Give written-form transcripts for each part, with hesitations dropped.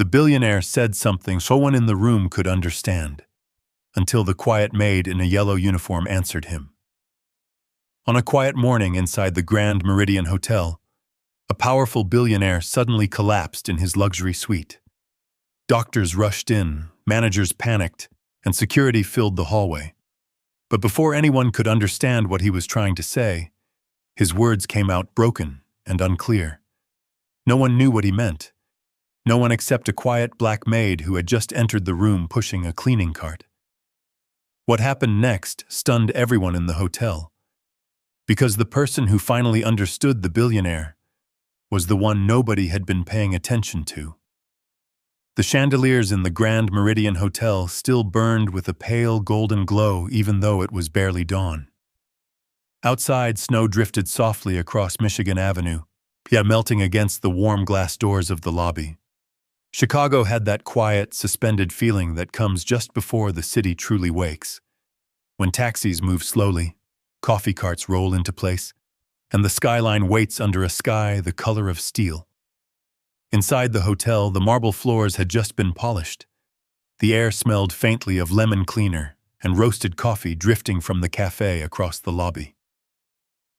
The billionaire said something so one in the room could understand, until the quiet maid in a yellow uniform answered him. On a quiet morning inside the Grand Meridian Hotel, a powerful billionaire suddenly collapsed in his luxury suite. Doctors rushed in, managers panicked, and security filled the hallway. But before anyone could understand what he was trying to say, his words came out broken and unclear. No one knew what he meant. No one except a quiet black maid who had just entered the room pushing a cleaning cart. What happened next stunned everyone in the hotel, because the person who finally understood the billionaire was the one nobody had been paying attention to. The chandeliers in the Grand Meridian Hotel still burned with a pale golden glow even though it was barely dawn. Outside, snow drifted softly across Michigan Avenue, yet melting against the warm glass doors of the lobby. Chicago had that quiet, suspended feeling that comes just before the city truly wakes. When taxis move slowly, coffee carts roll into place, and the skyline waits under a sky the color of steel. Inside the hotel, the marble floors had just been polished. The air smelled faintly of lemon cleaner and roasted coffee drifting from the cafe across the lobby.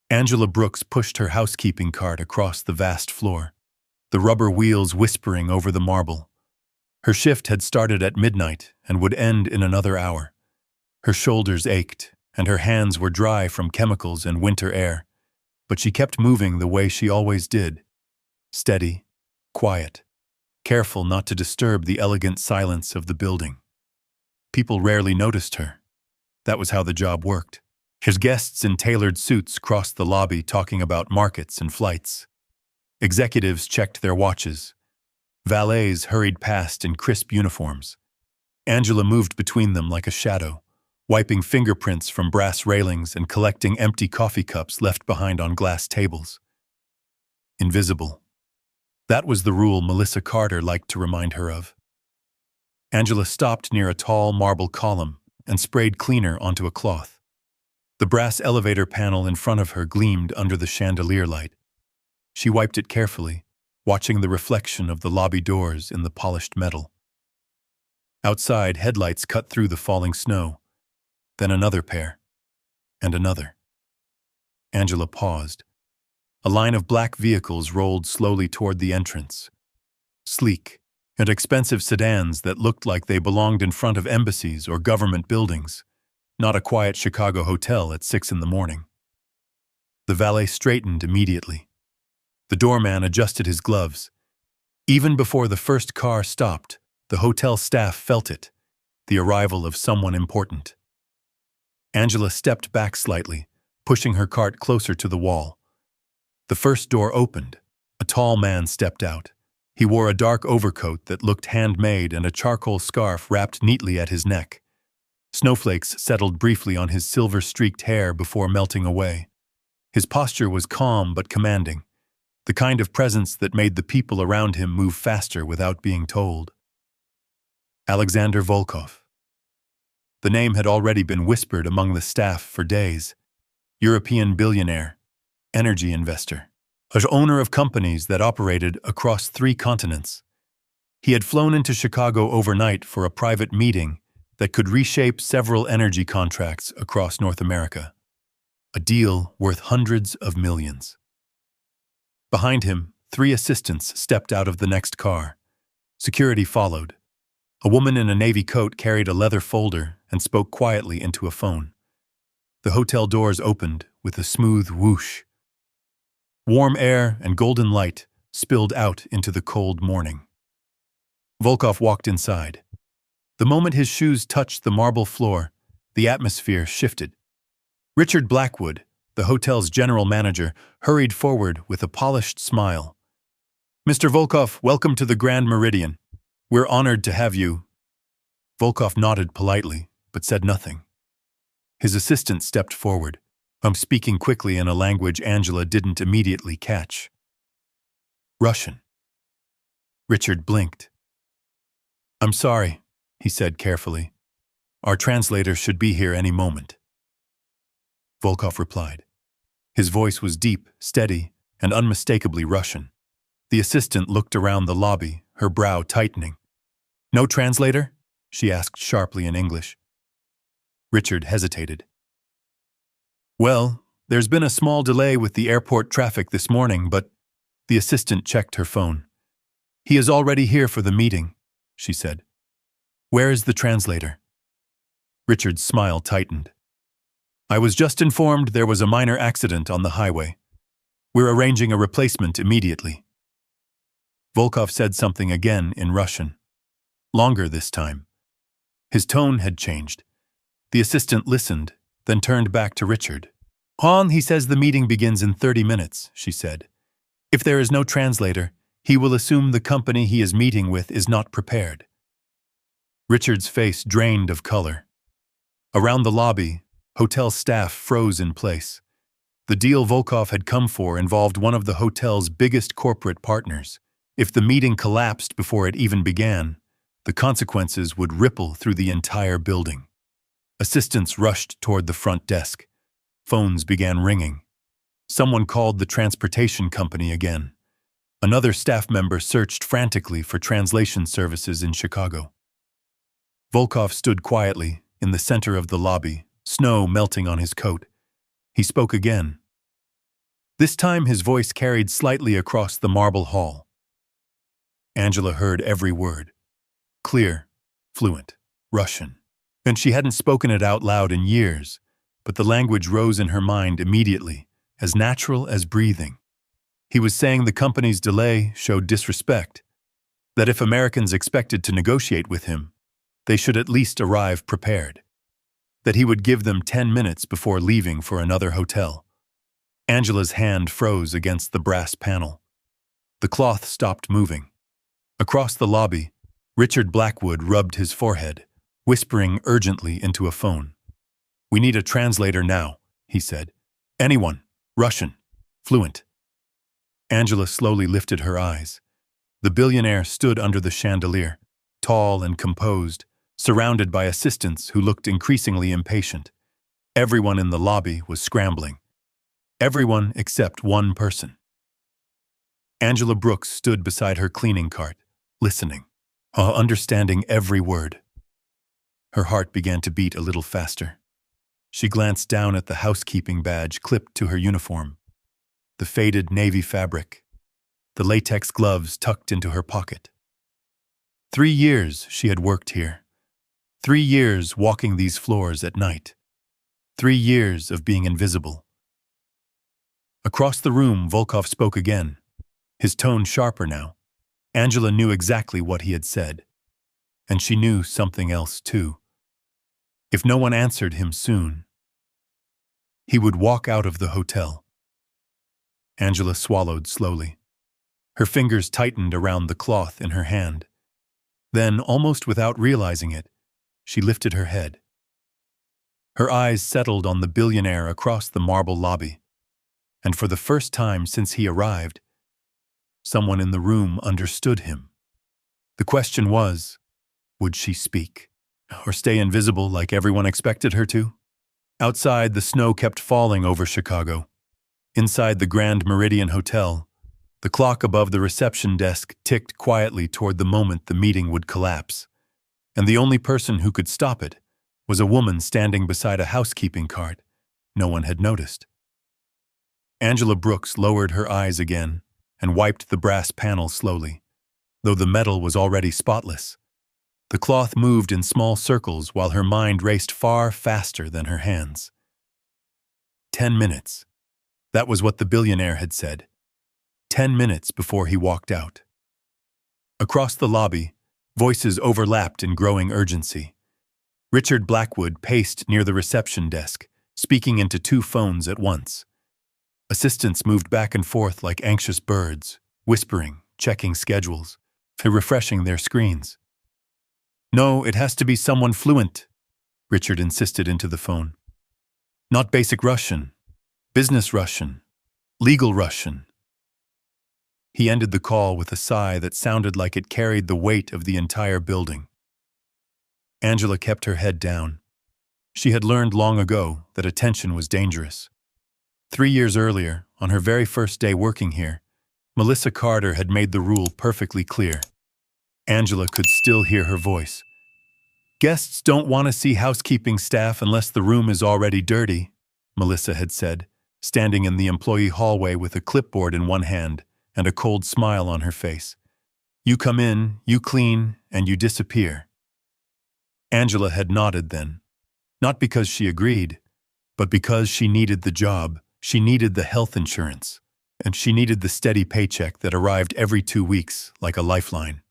Angela Brooks pushed her housekeeping cart across the vast floor, the rubber wheels whispering over the marble. Her shift had started at midnight and would end in another hour. Her shoulders ached, and her hands were dry from chemicals and winter air, but she kept moving the way she always did, steady, quiet, careful not to disturb the elegant silence of the building. People rarely noticed her. That was how the job worked. His guests in tailored suits crossed the lobby talking about markets and flights. Executives checked their watches. Valets hurried past in crisp uniforms. Angela moved between them like a shadow, wiping fingerprints from brass railings and collecting empty coffee cups left behind on glass tables. Invisible. That was the rule Melissa Carter liked to remind her of. Angela stopped near a tall marble column and sprayed cleaner onto a cloth. The brass elevator panel in front of her gleamed under the chandelier light. She wiped it carefully, watching the reflection of the lobby doors in the polished metal. Outside, headlights cut through the falling snow, then another pair, and another. Angela paused. A line of black vehicles rolled slowly toward the entrance. Sleek and expensive sedans that looked like they belonged in front of embassies or government buildings, not a quiet Chicago hotel at 6 a.m. The valet straightened immediately. The doorman adjusted his gloves. Even before the first car stopped, the hotel staff felt it, the arrival of someone important. Angela stepped back slightly, pushing her cart closer to the wall. The first door opened. A tall man stepped out. He wore a dark overcoat that looked handmade and a charcoal scarf wrapped neatly at his neck. Snowflakes settled briefly on his silver-streaked hair before melting away. His posture was calm but commanding, the kind of presence that made the people around him move faster without being told. Alexander Volkov. The name had already been whispered among the staff for days. European billionaire, energy investor, an owner of companies that operated across 3 continents. He had flown into Chicago overnight for a private meeting that could reshape several energy contracts across North America. A deal worth hundreds of millions. Behind him, 3 assistants stepped out of the next car. Security followed. A woman in a navy coat carried a leather folder and spoke quietly into a phone. The hotel doors opened with a smooth whoosh. Warm air and golden light spilled out into the cold morning. Volkov walked inside. The moment his shoes touched the marble floor, the atmosphere shifted. Richard Blackwood, the hotel's general manager, hurried forward with a polished smile. "Mr. Volkov, welcome to the Grand Meridian. We're honored to have you." Volkov nodded politely, but said nothing. His assistant stepped forward, speaking quickly in a language Angela didn't immediately catch. Russian. Richard blinked. "I'm sorry," he said carefully. "Our translator should be here any moment." Volkov replied. His voice was deep, steady, and unmistakably Russian. The assistant looked around the lobby, her brow tightening. "No translator?" she asked sharply in English. Richard hesitated. "Well, there's been a small delay with the airport traffic this morning, but—" The assistant checked her phone. "He is already here for the meeting," she said. "Where is the translator?" Richard's smile tightened. "I was just informed there was a minor accident on the highway. We're arranging a replacement immediately." Volkov said something again in Russian. Longer this time. His tone had changed. The assistant listened, then turned back to Richard. He says the meeting begins in 30 minutes, she said. If there is no translator, he will assume the company he is meeting with is not prepared. Richard's face drained of color. Around the lobby, hotel staff froze in place. The deal Volkov had come for involved one of the hotel's biggest corporate partners. If the meeting collapsed before it even began, the consequences would ripple through the entire building. Assistants rushed toward the front desk. Phones began ringing. Someone called the transportation company again. Another staff member searched frantically for translation services in Chicago. Volkov stood quietly in the center of the lobby, snow melting on his coat. He spoke again. This time his voice carried slightly across the marble hall. Angela heard every word. Clear, fluent, Russian. And she hadn't spoken it out loud in years, but the language rose in her mind immediately, as natural as breathing. He was saying the company's delay showed disrespect, that if Americans expected to negotiate with him, they should at least arrive prepared, that he would give them 10 minutes before leaving for another hotel. Angela's hand froze against the brass panel. The cloth stopped moving. Across the lobby, Richard Blackwood rubbed his forehead, whispering urgently into a phone. "We need a translator now," he said. "Anyone, Russian, fluent." Angela slowly lifted her eyes. The billionaire stood under the chandelier, tall and composed, surrounded by assistants who looked increasingly impatient. Everyone in the lobby was scrambling. Everyone except one person. Angela Brooks stood beside her cleaning cart, listening, understanding every word. Her heart began to beat a little faster. She glanced down at the housekeeping badge clipped to her uniform, the faded navy fabric, the latex gloves tucked into her pocket. 3 years she had worked here. 3 years walking these floors at night. 3 years of being invisible. Across the room, Volkov spoke again, his tone sharper now. Angela knew exactly what he had said, and she knew something else too. If no one answered him soon, he would walk out of the hotel. Angela swallowed slowly. Her fingers tightened around the cloth in her hand. Then, almost without realizing it, she lifted her head. Her eyes settled on the billionaire across the marble lobby, and for the first time since he arrived, someone in the room understood him. The question was, would she speak, or stay invisible like everyone expected her to? Outside, the snow kept falling over Chicago. Inside the Grand Meridian Hotel, the clock above the reception desk ticked quietly toward the moment the meeting would collapse, and the only person who could stop it was a woman standing beside a housekeeping cart no one had noticed. Angela Brooks lowered her eyes again and wiped the brass panel slowly, though the metal was already spotless. The cloth moved in small circles while her mind raced far faster than her hands. 10 minutes. That was what the billionaire had said. 10 minutes before he walked out. Across the lobby, voices overlapped in growing urgency. Richard Blackwood paced near the reception desk, speaking into 2 phones at once. Assistants moved back and forth like anxious birds, whispering, checking schedules, refreshing their screens. "No, it has to be someone fluent," Richard insisted into the phone. "Not basic Russian, business Russian, legal Russian." He ended the call with a sigh that sounded like it carried the weight of the entire building. Angela kept her head down. She had learned long ago that attention was dangerous. 3 years earlier, on her very first day working here, Melissa Carter had made the rule perfectly clear. Angela could still hear her voice. "Guests don't want to see housekeeping staff unless the room is already dirty," Melissa had said, standing in the employee hallway with a clipboard in one hand and a cold smile on her face. "You come in, you clean, and you disappear." Angela had nodded then, not because she agreed, but because she needed the job, she needed the health insurance, and she needed the steady paycheck that arrived every 2 weeks like a lifeline.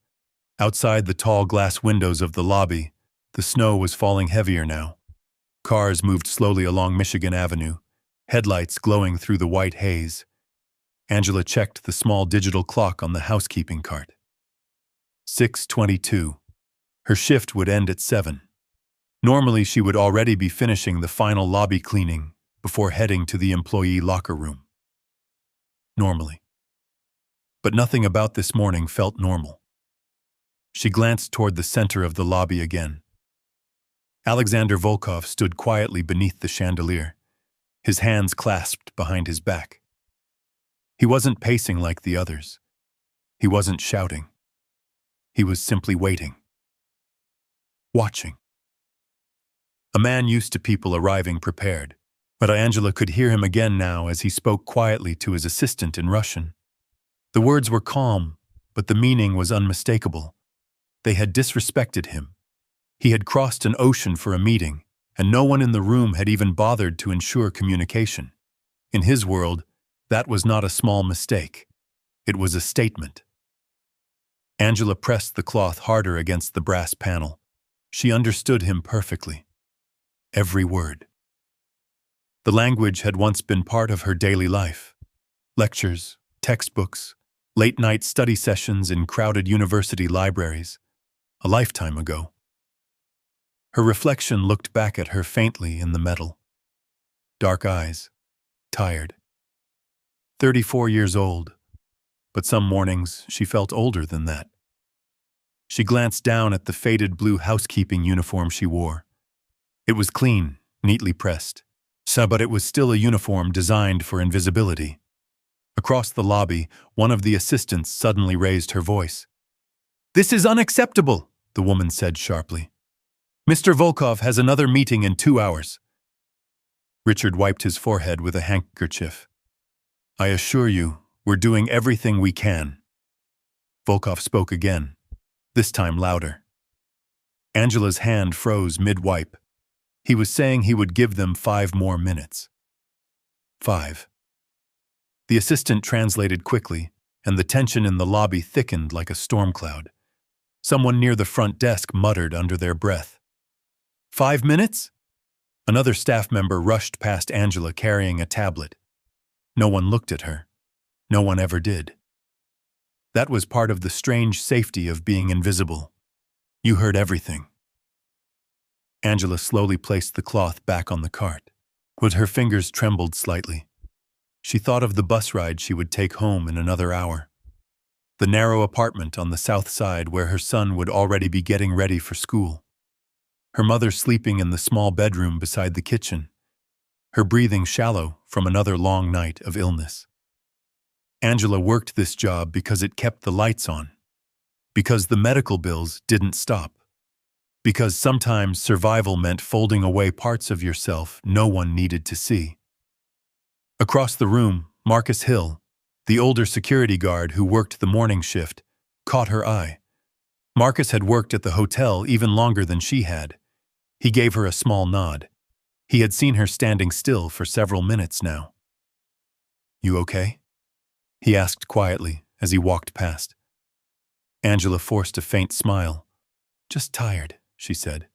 Outside the tall glass windows of the lobby, the snow was falling heavier now. Cars moved slowly along Michigan Avenue, headlights glowing through the white haze. Angela checked the small digital clock on the housekeeping cart. 6:22. Her shift would end at 7. Normally, she would already be finishing the final lobby cleaning before heading to the employee locker room. Normally. But nothing about this morning felt normal. She glanced toward the center of the lobby again. Alexander Volkov stood quietly beneath the chandelier, his hands clasped behind his back. He wasn't pacing like the others. He wasn't shouting. He was simply waiting. Watching. A man used to people arriving prepared, but Angela could hear him again now as he spoke quietly to his assistant in Russian. The words were calm, but the meaning was unmistakable. They had disrespected him. He had crossed an ocean for a meeting, and no one in the room had even bothered to ensure communication. In his world, that was not a small mistake. It was a statement. Angela pressed the cloth harder against the brass panel. She understood him perfectly. Every word. The language had once been part of her daily life. Lectures, textbooks, late-night study sessions in crowded university libraries. A lifetime ago. Her reflection looked back at her faintly in the metal. Dark eyes. Tired. 34 years old. But some mornings she felt older than that. She glanced down at the faded blue housekeeping uniform she wore. It was clean, neatly pressed. But it was still a uniform designed for invisibility. Across the lobby, one of the assistants suddenly raised her voice. "This is unacceptable," the woman said sharply. "Mr. Volkov has another meeting in 2 hours." Richard wiped his forehead with a handkerchief. "I assure you, we're doing everything we can." Volkov spoke again, this time louder. Angela's hand froze mid-wipe. He was saying he would give them 5 more minutes. 5. The assistant translated quickly, and the tension in the lobby thickened like a storm cloud. Someone near the front desk muttered under their breath. 5 minutes? Another staff member rushed past Angela carrying a tablet. No one looked at her. No one ever did. That was part of the strange safety of being invisible. You heard everything. Angela slowly placed the cloth back on the cart, but her fingers trembled slightly. She thought of the bus ride she would take home in another hour. The narrow apartment on the south side where her son would already be getting ready for school. Her mother sleeping in the small bedroom beside the kitchen. Her breathing shallow from another long night of illness. Angela worked this job because it kept the lights on. Because the medical bills didn't stop. Because sometimes survival meant folding away parts of yourself no one needed to see. Across the room, Marcus Hill, the older security guard who worked the morning shift, caught her eye. Marcus had worked at the hotel even longer than she had. He gave her a small nod. He had seen her standing still for several minutes now. "You okay?" he asked quietly as he walked past. Angela forced a faint smile. "Just tired," she said.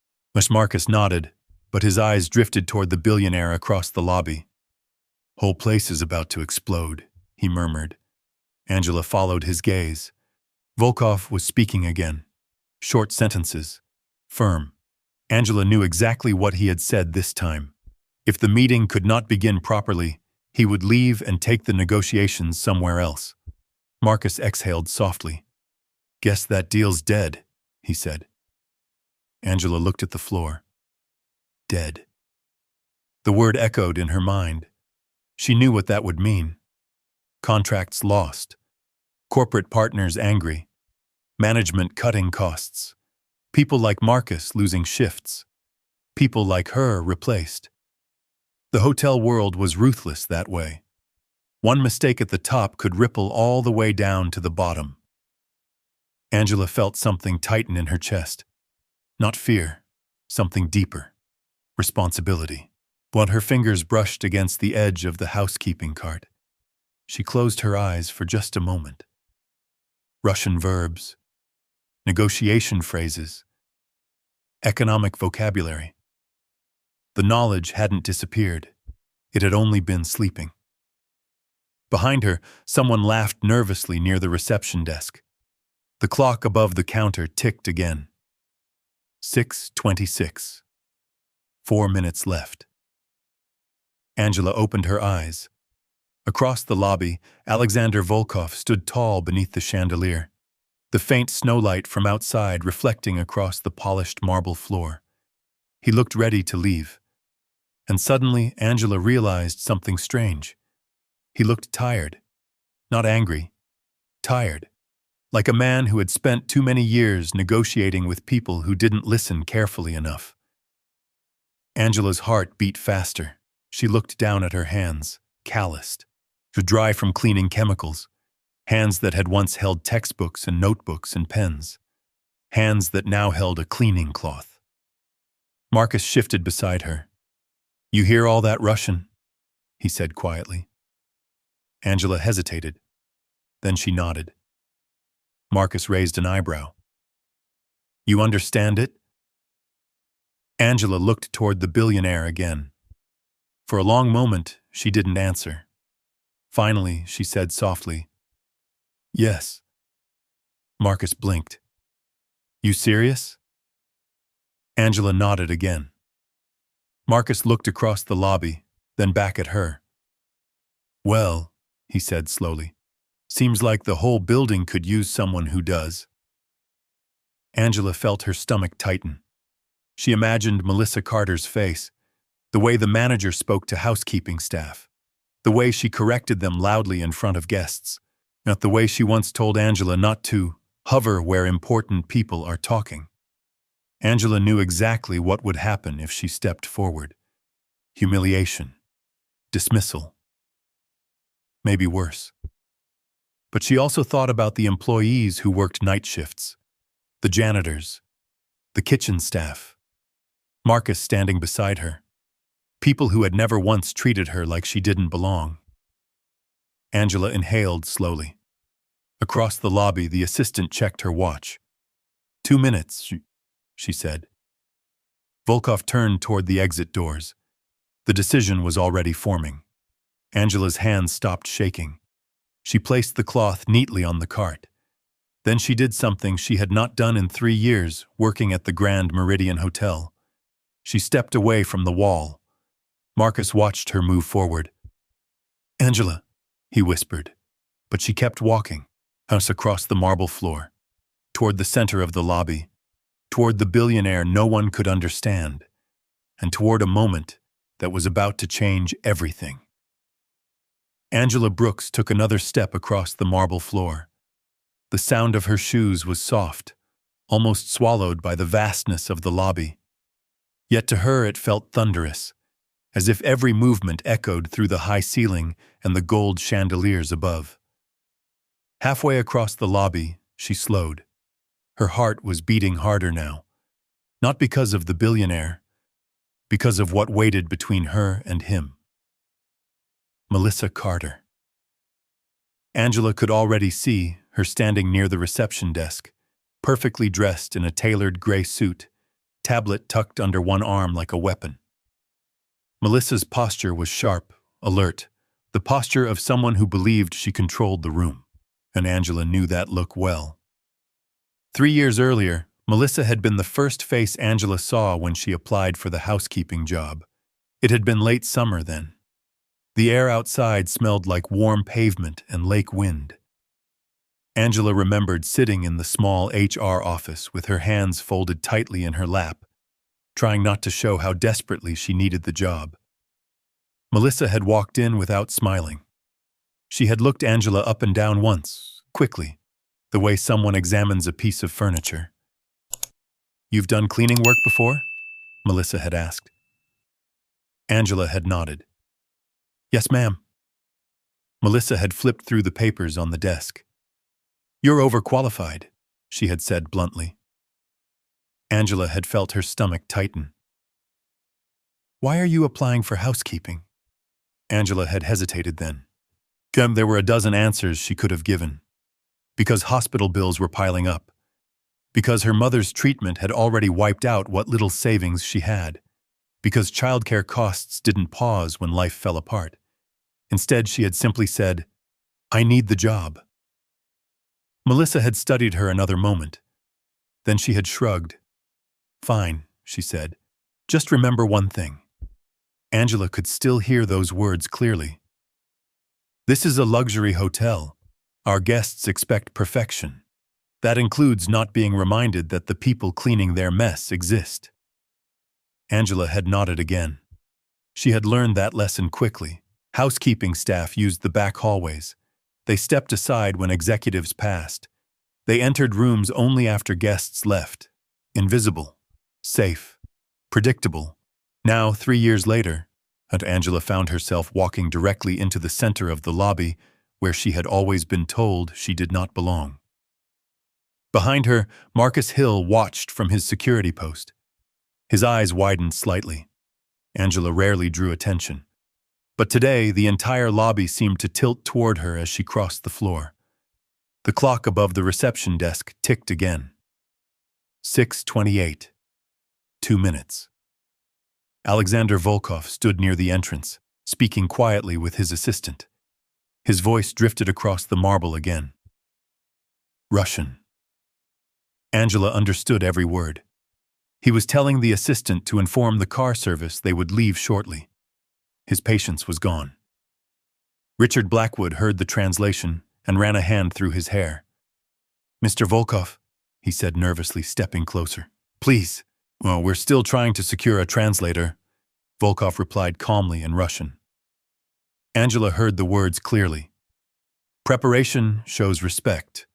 Marcus nodded, but his eyes drifted toward the Billionaire across the lobby. "Whole place is about to explode," he murmured. Angela followed his gaze. Volkov was speaking again. Short sentences. Firm. Angela knew exactly what he had said this time. If the meeting could not begin properly, he would leave and take the negotiations somewhere else. Marcus exhaled softly. "Guess that deal's dead," he said. Angela looked at the floor. Dead. The word echoed in her mind. She knew what that would mean. Contracts lost. Corporate partners angry. Management cutting costs. People like Marcus losing shifts. People like her replaced. The hotel world was ruthless that way. One mistake at the top could ripple all the way down to the bottom. Angela felt something tighten in her chest. Not fear, something deeper. Responsibility. While her fingers brushed against the edge of the housekeeping cart, she closed her eyes for just a moment. Russian verbs, negotiation phrases, economic vocabulary. The knowledge hadn't disappeared. It had only been sleeping. Behind her, someone laughed nervously near the reception desk. The clock above the counter ticked again. 6:26. 4 minutes left. Angela opened her eyes. Across the lobby, Alexander Volkov stood tall beneath the chandelier, the faint snowlight from outside reflecting across the polished marble floor. He looked ready to leave. And suddenly, Angela realized something strange. He looked tired. Not angry. Tired. Like a man who had spent too many years negotiating with people who didn't listen carefully enough. Angela's heart beat faster. She looked down at her hands, calloused, dry from cleaning chemicals, hands that had once held textbooks and notebooks and pens, hands that now held a cleaning cloth. Marcus shifted beside her. "You hear all that Russian?" he said quietly. Angela hesitated. Then she nodded. Marcus raised an eyebrow. "You understand it?" Angela looked toward the billionaire again. For a long moment, she didn't answer. Finally, she said softly, "Yes." Marcus blinked. "You serious?" Angela nodded again. Marcus looked across the lobby, then back at her. "Well," he said slowly, "seems like the whole building could use someone who does." Angela felt her stomach tighten. She imagined Melissa Carter's face, the way the manager spoke to housekeeping staff, the way she corrected them loudly in front of guests, not the way she once told Angela not to hover where important people are talking. Angela knew exactly what would happen if she stepped forward. Humiliation. Dismissal. Maybe worse. But she also thought about the employees who worked night shifts, the janitors, the kitchen staff, Marcus standing beside her, people who had never once treated her like she didn't belong. Angela inhaled slowly. Across the lobby, the assistant checked her watch. 2 minutes, she said. Volkov turned toward the exit doors. The decision was already forming. Angela's hands stopped shaking. She placed the cloth neatly on the cart. Then she did something she had not done in 3 years working at the Grand Meridian Hotel. She stepped away from the wall. Marcus watched her move forward. "Angela," he whispered, but she kept walking, house across the marble floor, toward the center of the lobby, toward the billionaire no one could understand, and toward a moment that was about to change everything. Angela Brooks took another step across the marble floor. The sound of her shoes was soft, almost swallowed by the vastness of the lobby. Yet to her it felt thunderous, as if every movement echoed through the high ceiling and the gold chandeliers above. Halfway across the lobby, she slowed. Her heart was beating harder now, not because of the billionaire, because of what waited between her and him. Melissa Carter. Angela could already see her standing near the reception desk, perfectly dressed in a tailored gray suit, tablet tucked under one arm like a weapon. Melissa's posture was sharp, alert, the posture of someone who believed she controlled the room, and Angela knew that look well. 3 years earlier, Melissa had been the first face Angela saw when she applied for the housekeeping job. It had been late summer then. The air outside smelled like warm pavement and lake wind. Angela remembered sitting in the small HR office with her hands folded tightly in her lap, trying not to show how desperately she needed the job. Melissa had walked in without smiling. She had looked Angela up and down once, quickly, the way someone examines a piece of furniture. "You've done cleaning work before?" Melissa had asked. Angela had nodded. "Yes, ma'am." Melissa had flipped through the papers on the desk. "You're overqualified," she had said bluntly. Angela had felt her stomach tighten. "Why are you applying for housekeeping?" Angela had hesitated then. There were a dozen answers she could have given. Because hospital bills were piling up. Because her mother's treatment had already wiped out what little savings she had. Because childcare costs didn't pause when life fell apart. Instead, she had simply said, "I need the job." Melissa had studied her another moment. Then she had shrugged. "Fine," she said. "Just remember one thing." Angela could still hear those words clearly. "This is a luxury hotel. Our guests expect perfection. That includes not being reminded that the people cleaning their mess exist." Angela had nodded again. She had learned that lesson quickly. Housekeeping staff used the back hallways. They stepped aside when executives passed. They entered rooms only after guests left. Invisible, safe, predictable. Now, 3 years later, Angela found herself walking directly into the center of the lobby where she had always been told she did not belong. Behind her, Marcus Hill watched from his security post. His eyes widened slightly. Angela rarely drew attention. But today, the entire lobby seemed to tilt toward her as she crossed the floor. The clock above the reception desk ticked again. 6:28. 2 minutes. Alexander Volkov stood near the entrance, speaking quietly with his assistant. His voice drifted across the marble again. Russian. Angela understood every word. He was telling the assistant to inform the car service they would leave shortly. His patience was gone. Richard Blackwood heard the translation and ran a hand through his hair. "Mr. Volkov," he said nervously, stepping closer. "Please." "Well, we're still trying to secure a translator," Volkov replied calmly in Russian. Angela heard the words clearly. "Preparation shows respect.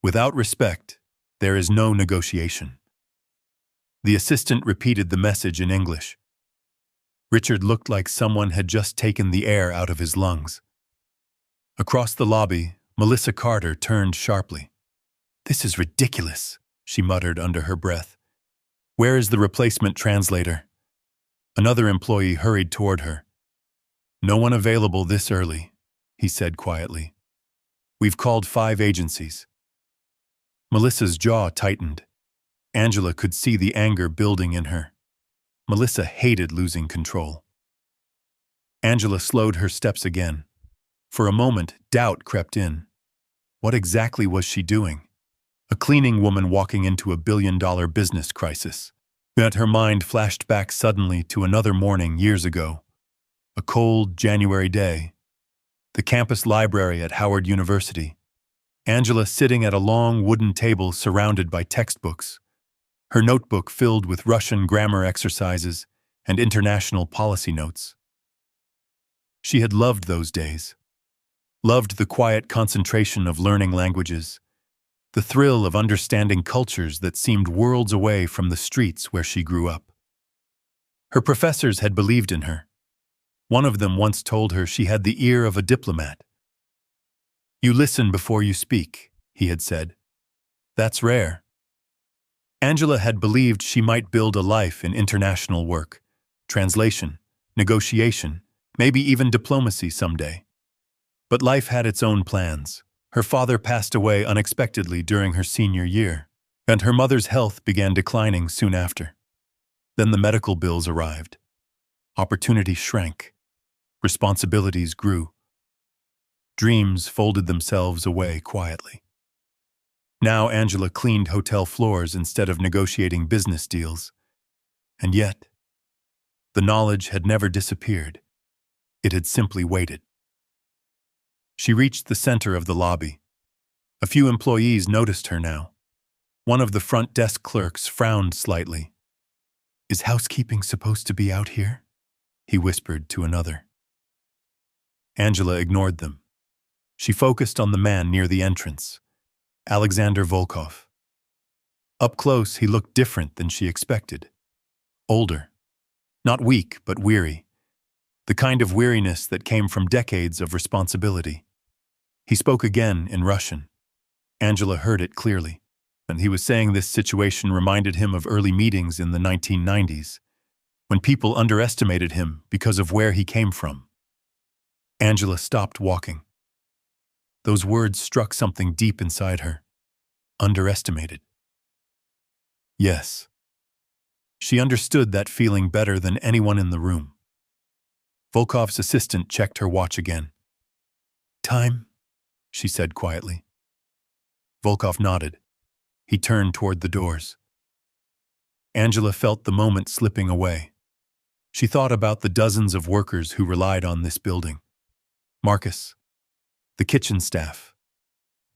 Without respect, there is no negotiation." The assistant repeated the message in English. Richard looked like someone had just taken the air out of his lungs. Across the lobby, Melissa Carter turned sharply. "This is ridiculous," she muttered under her breath. "Where is the replacement translator?" Another employee hurried toward her. "No one available this early," he said quietly. "We've called 5 agencies." Melissa's jaw tightened. Angela could see the anger building in her. Melissa hated losing control. Angela slowed her steps again. For a moment, doubt crept in. What exactly was she doing? A cleaning woman walking into a billion-dollar business crisis. Yet her mind flashed back suddenly to another morning years ago. A cold January day. The campus library at Howard University. Angela sitting at a long wooden table surrounded by textbooks. Her notebook filled with Russian grammar exercises and international policy notes. She had loved those days. Loved the quiet concentration of learning languages. The thrill of understanding cultures that seemed worlds away from the streets where she grew up. Her professors had believed in her. One of them once told her she had the ear of a diplomat. "You listen before you speak," he had said. That's rare. Angela had believed she might build a life in international work, translation, negotiation, maybe even diplomacy someday. But life had its own plans. Her father passed away unexpectedly during her senior year, and her mother's health began declining soon after. Then the medical bills arrived. Opportunity shrank. Responsibilities grew. Dreams folded themselves away quietly. Now Angela cleaned hotel floors instead of negotiating business deals. And yet, the knowledge had never disappeared. It had simply waited. She reached the center of the lobby. A few employees noticed her now. One of the front desk clerks frowned slightly. "Is housekeeping supposed to be out here?" he whispered to another. Angela ignored them. She focused on the man near the entrance. Alexander Volkov. Up close, he looked different than she expected. Older. Not weak, but weary. The kind of weariness that came from decades of responsibility. He spoke again in Russian. Angela heard it clearly, and he was saying this situation reminded him of early meetings in the 1990s, when people underestimated him because of where he came from. Angela stopped walking. Those words struck something deep inside her. Underestimated. Yes. She understood that feeling better than anyone in the room. Volkov's assistant checked her watch again. "Time?" she said quietly. Volkov nodded. He turned toward the doors. Angela felt the moment slipping away. She thought about the dozens of workers who relied on this building. Marcus, the kitchen staff,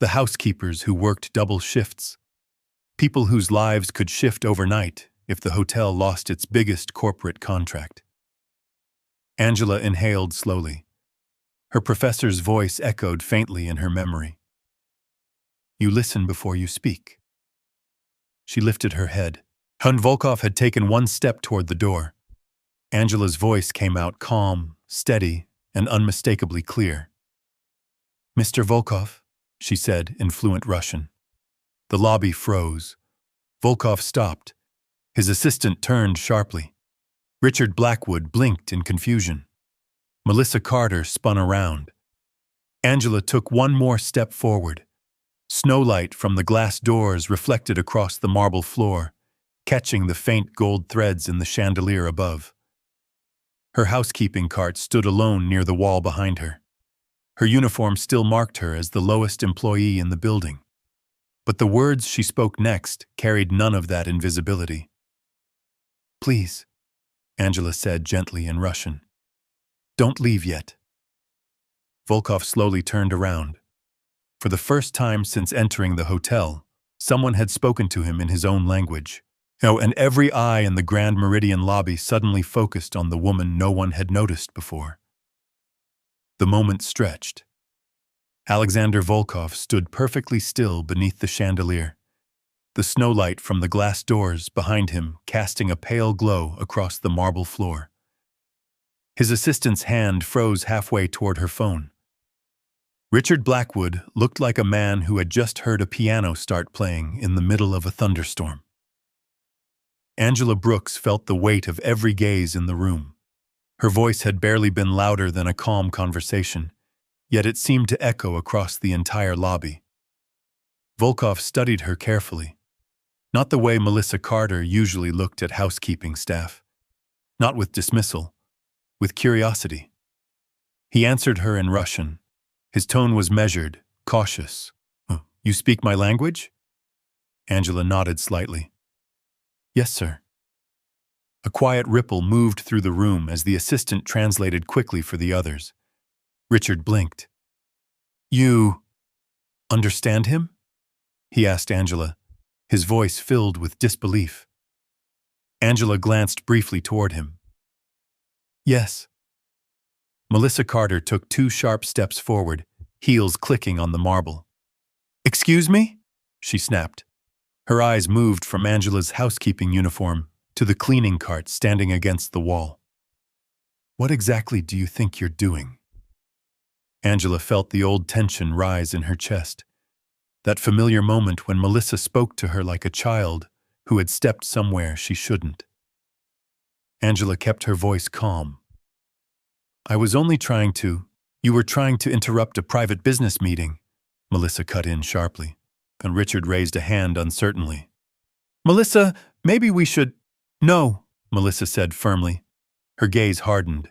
the housekeepers who worked double shifts, people whose lives could shift overnight if the hotel lost its biggest corporate contract. Angela inhaled slowly. Her professor's voice echoed faintly in her memory. "You listen before you speak." She lifted her head. Volkov had taken one step toward the door. Angela's voice came out calm, steady, and unmistakably clear. "Mr. Volkov," she said in fluent Russian. The lobby froze. Volkov stopped. His assistant turned sharply. Richard Blackwood blinked in confusion. Melissa Carter spun around. Angela took one more step forward. Snowlight from the glass doors reflected across the marble floor, catching the faint gold threads in the chandelier above. Her housekeeping cart stood alone near the wall behind her. Her uniform still marked her as the lowest employee in the building. But the words she spoke next carried none of that invisibility. "Please," Angela said gently in Russian. "Don't leave yet." Volkov slowly turned around. For the first time since entering the hotel, someone had spoken to him in his own language. And every eye in the Grand Meridian lobby suddenly focused on the woman no one had noticed before. The moment stretched. Alexander Volkov stood perfectly still beneath the chandelier, the snowlight from the glass doors behind him casting a pale glow across the marble floor. His assistant's hand froze halfway toward her phone. Richard Blackwood looked like a man who had just heard a piano start playing in the middle of a thunderstorm. Angela Brooks felt the weight of every gaze in the room. Her voice had barely been louder than a calm conversation, yet it seemed to echo across the entire lobby. Volkov studied her carefully. Not the way Melissa Carter usually looked at housekeeping staff. Not with dismissal, with curiosity. He answered her in Russian. His tone was measured, cautious. "You speak my language?" Angela nodded slightly. "Yes, sir." A quiet ripple moved through the room as the assistant translated quickly for the others. Richard blinked. "You understand him?" he asked Angela, his voice filled with disbelief. Angela glanced briefly toward him. "Yes." Melissa Carter took 2 sharp steps forward, heels clicking on the marble. "Excuse me?" she snapped. Her eyes moved from Angela's housekeeping uniform to the cleaning cart standing against the wall. "What exactly do you think you're doing?" Angela felt the old tension rise in her chest. That familiar moment when Melissa spoke to her like a child who had stepped somewhere she shouldn't. Angela kept her voice calm. "I was only trying to—" "You were trying to interrupt a private business meeting," Melissa cut in sharply, and Richard raised a hand uncertainly. "Melissa, maybe we should—" "No," Melissa said firmly. Her gaze hardened.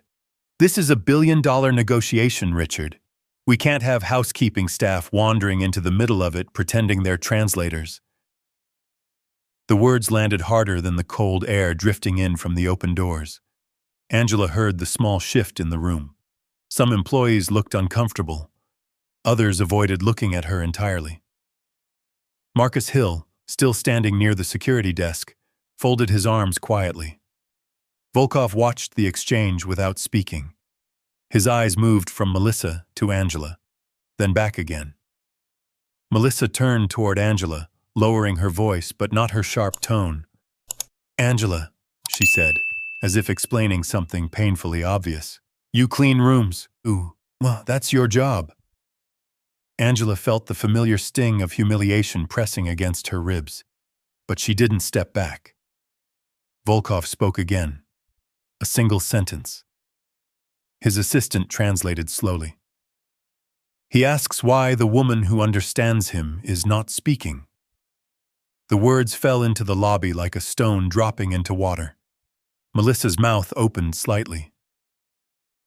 "This is a billion-dollar negotiation, Richard. We can't have housekeeping staff wandering into the middle of it pretending they're translators." The words landed harder than the cold air drifting in from the open doors. Angela heard the small shift in the room. Some employees looked uncomfortable. Others avoided looking at her entirely. Marcus Hill, still standing near the security desk, folded his arms quietly. Volkov watched the exchange without speaking. His eyes moved from Melissa to Angela, then back again. Melissa turned toward Angela, lowering her voice but not her sharp tone. "Angela," she said, as if explaining something painfully obvious. "You clean rooms. Ooh, well, that's your job." Angela felt the familiar sting of humiliation pressing against her ribs, but she didn't step back. Volkov spoke again. A single sentence. His assistant translated slowly. "He asks why the woman who understands him is not speaking." The words fell into the lobby like a stone dropping into water. Melissa's mouth opened slightly.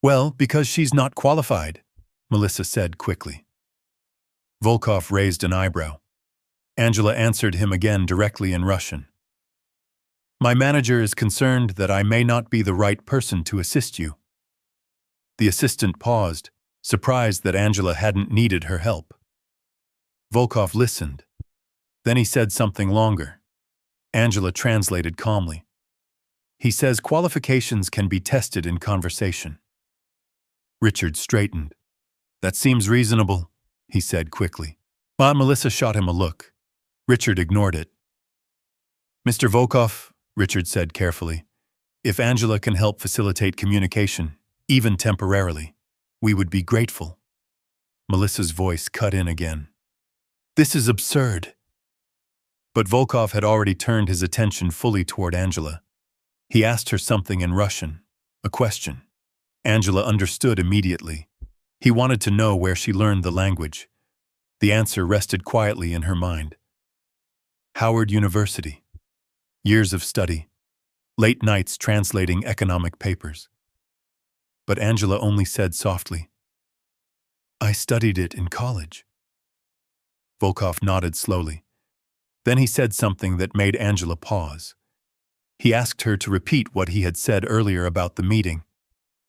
"Well, because she's not qualified," Melissa said quickly. Volkov raised an eyebrow. Angela answered him again directly in Russian. "My manager is concerned that I may not be the right person to assist you." The assistant paused, surprised that Angela hadn't needed her help. Volkov listened. Then he said something longer. Angela translated calmly. "He says qualifications can be tested in conversation." Richard straightened. "That seems reasonable," he said quickly. But Melissa shot him a look. Richard ignored it. "Mr. Volkov," Richard said carefully, "if Angela can help facilitate communication, even temporarily, we would be grateful." Melissa's voice cut in again. "This is absurd." But Volkov had already turned his attention fully toward Angela. He asked her something in Russian, a question. Angela understood immediately. He wanted to know where she learned the language. The answer rested quietly in her mind. Howard University. Years of study. Late nights translating economic papers. But Angela only said softly, "I studied it in college." Volkov nodded slowly. Then he said something that made Angela pause. He asked her to repeat what he had said earlier about the meeting.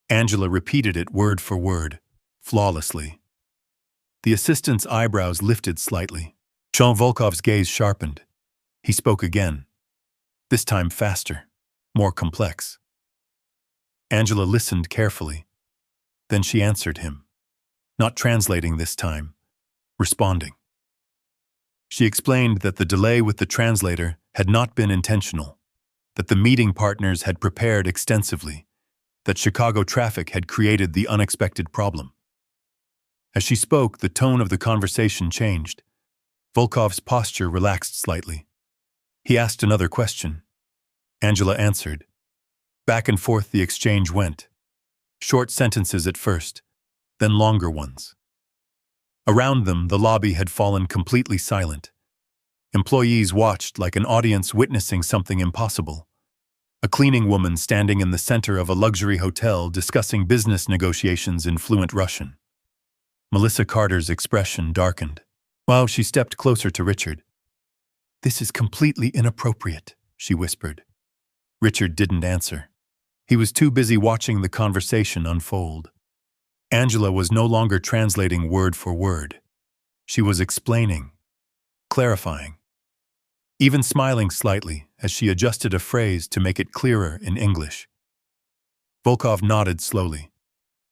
Angela repeated it word for word, flawlessly. The assistant's eyebrows lifted slightly. Jean Volkov's gaze sharpened. He spoke again. This time faster, more complex. Angela listened carefully. Then she answered him. Not translating this time, responding. She explained that the delay with the translator had not been intentional, that the meeting partners had prepared extensively, that Chicago traffic had created the unexpected problem. As she spoke, the tone of the conversation changed. Volkov's posture relaxed slightly. He asked another question. Angela answered. Back and forth the exchange went. Short sentences at first, then longer ones. Around them, the lobby had fallen completely silent. Employees watched like an audience witnessing something impossible. A cleaning woman standing in the center of a luxury hotel discussing business negotiations in fluent Russian. Melissa Carter's expression darkened, while she stepped closer to Richard. "This is completely inappropriate," she whispered. Richard didn't answer. He was too busy watching the conversation unfold. Angela was no longer translating word for word. She was explaining, clarifying, even smiling slightly as she adjusted a phrase to make it clearer in English. Volkov nodded slowly.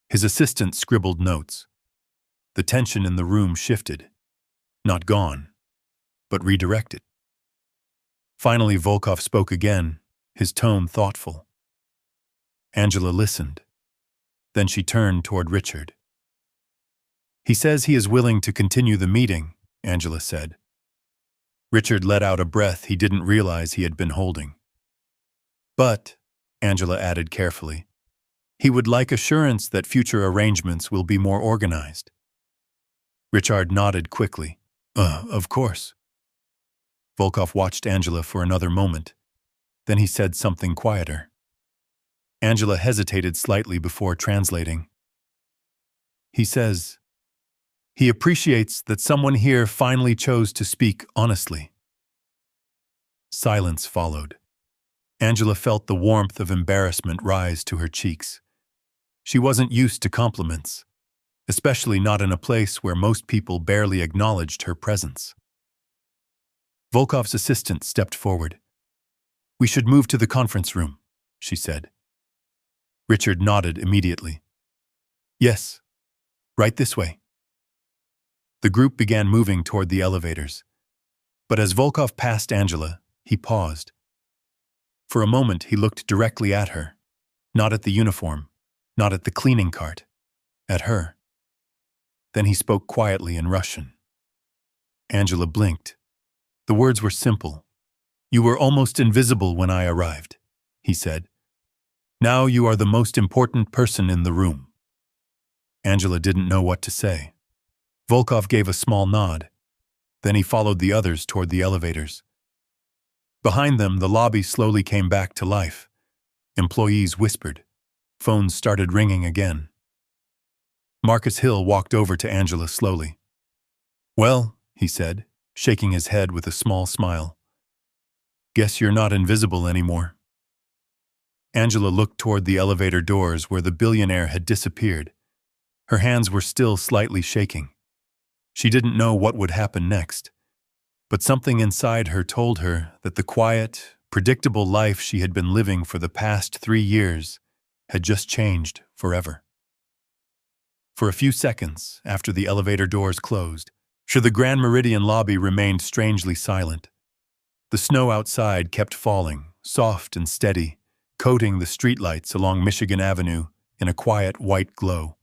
His assistant scribbled notes. The tension in the room shifted. Not gone, but redirected. Finally, Volkov spoke again, his tone thoughtful. Angela listened. Then she turned toward Richard. "He says he is willing to continue the meeting," Angela said. Richard let out a breath he didn't realize he had been holding. "But," Angela added carefully, "he would like assurance that future arrangements will be more organized." Richard nodded quickly. Of course." Volkov watched Angela for another moment. Then he said something quieter. Angela hesitated slightly before translating. "He says, he appreciates that someone here finally chose to speak honestly." Silence followed. Angela felt the warmth of embarrassment rise to her cheeks. She wasn't used to compliments, especially not in a place where most people barely acknowledged her presence. Volkov's assistant stepped forward. "We should move to the conference room," she said. Richard nodded immediately. "Yes, right this way." The group began moving toward the elevators. But as Volkov passed Angela, he paused. For a moment, he looked directly at her. Not at the uniform, not at the cleaning cart. At her. Then he spoke quietly in Russian. Angela blinked. The words were simple. "You were almost invisible when I arrived," he said. "Now you are the most important person in the room." Angela didn't know what to say. Volkov gave a small nod. Then he followed the others toward the elevators. Behind them, the lobby slowly came back to life. Employees whispered. Phones started ringing again. Marcus Hill walked over to Angela slowly. "Well," he said, shaking his head with a small smile. "Guess you're not invisible anymore." Angela looked toward the elevator doors where the billionaire had disappeared. Her hands were still slightly shaking. She didn't know what would happen next, but something inside her told her that the quiet, predictable life she had been living for the past 3 years had just changed forever. For a few seconds after the elevator doors closed, the Grand Meridian lobby remained strangely silent. The snow outside kept falling, soft and steady, coating the streetlights along Michigan Avenue in a quiet white glow.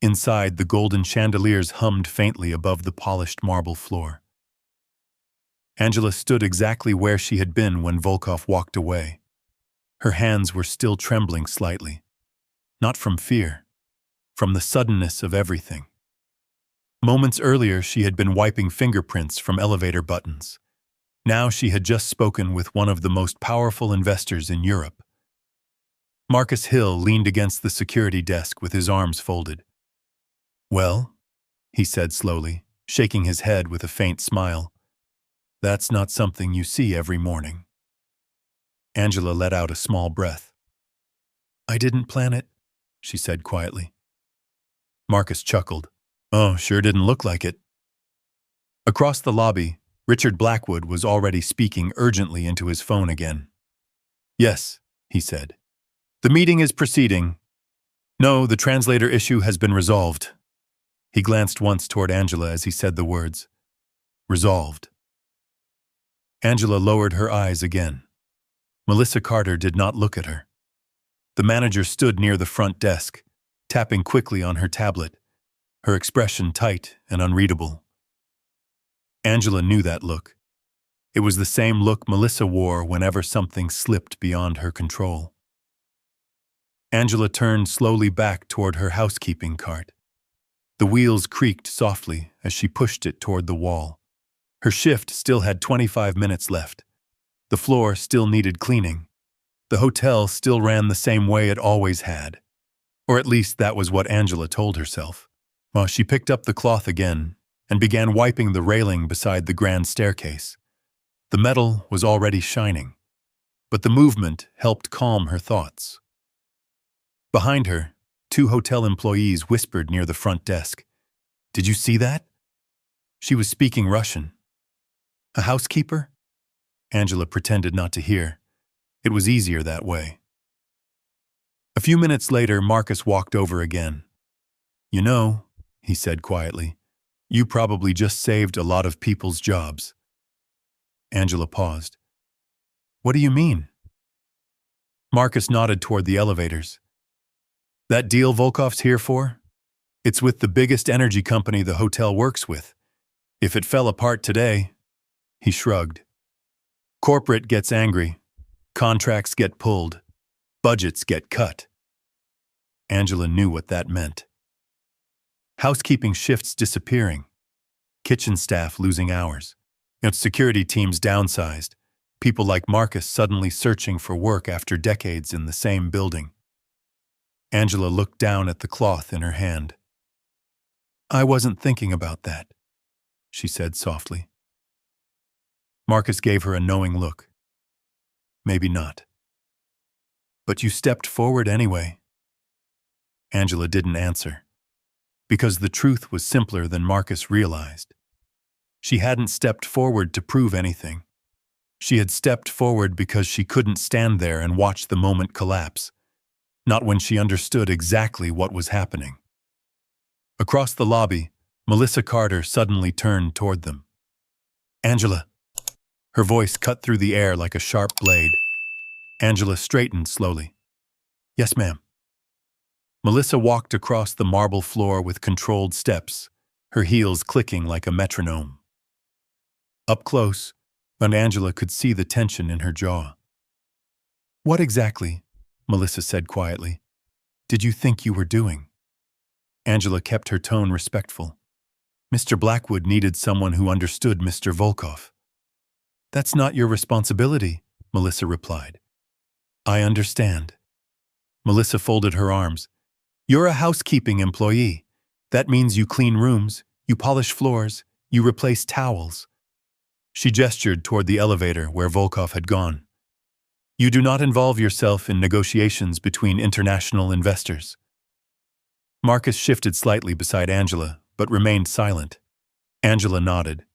Inside, the golden chandeliers hummed faintly above the polished marble floor. Angela stood exactly where she had been when Volkov walked away. Her hands were still trembling slightly. Not from fear, from the suddenness of everything. Moments earlier, she had been wiping fingerprints from elevator buttons. Now she had just spoken with one of the most powerful investors in Europe. Marcus Hill leaned against the security desk with his arms folded. "Well," he said slowly, shaking his head with a faint smile, "that's not something you see every morning." Angela let out a small breath. "I didn't plan it," she said quietly. Marcus chuckled. "Oh, sure didn't look like it." Across the lobby, Richard Blackwood was already speaking urgently into his phone again. "Yes," he said. "The meeting is proceeding. No, the translator issue has been resolved." He glanced once toward Angela as he said the words. "Resolved." Angela lowered her eyes again. Melissa Carter did not look at her. The manager stood near the front desk, tapping quickly on her tablet, her expression tight and unreadable. Angela knew that look. It was the same look Melissa wore whenever something slipped beyond her control. Angela turned slowly back toward her housekeeping cart. The wheels creaked softly as she pushed it toward the wall. Her shift still had 25 minutes left. The floor still needed cleaning. The hotel still ran the same way it always had. Or at least that was what Angela told herself. While she picked up the cloth again and began wiping the railing beside the grand staircase. The metal was already shining, but the movement helped calm her thoughts. Behind her, 2 hotel employees whispered near the front desk. "Did you see that?" She was speaking Russian. "A housekeeper?" Angela pretended not to hear. It was easier that way. A few minutes later, Marcus walked over again. "You know," he said quietly, "you probably just saved a lot of people's jobs." Angela paused. "What do you mean?" Marcus nodded toward the elevators. "That deal Volkov's here for? It's with the biggest energy company the hotel works with. If it fell apart today," he shrugged. "Corporate gets angry. Contracts get pulled. Budgets get cut." Angela knew what that meant. Housekeeping shifts disappearing. Kitchen staff losing hours. Security teams downsized. People like Marcus suddenly searching for work after decades in the same building. Angela looked down at the cloth in her hand. "I wasn't thinking about that," she said softly. Marcus gave her a knowing look. "Maybe not." "But you stepped forward anyway." Angela didn't answer, because the truth was simpler than Marcus realized. She hadn't stepped forward to prove anything. She had stepped forward because she couldn't stand there and watch the moment collapse, not when she understood exactly what was happening. Across the lobby, Melissa Carter suddenly turned toward them. Angela. Her voice cut through the air like a sharp blade. Angela straightened slowly. Yes, ma'am. Melissa walked across the marble floor with controlled steps, her heels clicking like a metronome. Up close, and Angela could see the tension in her jaw. What exactly, Melissa said quietly, did you think you were doing? Angela kept her tone respectful. Mr. Blackwood needed someone who understood Mr. Volkov. That's not your responsibility, Melissa replied. I understand. Melissa folded her arms. You're a housekeeping employee. That means you clean rooms, you polish floors, you replace towels. She gestured toward the elevator where Volkov had gone. You do not involve yourself in negotiations between international investors. Marcus shifted slightly beside Angela, but remained silent. Angela nodded.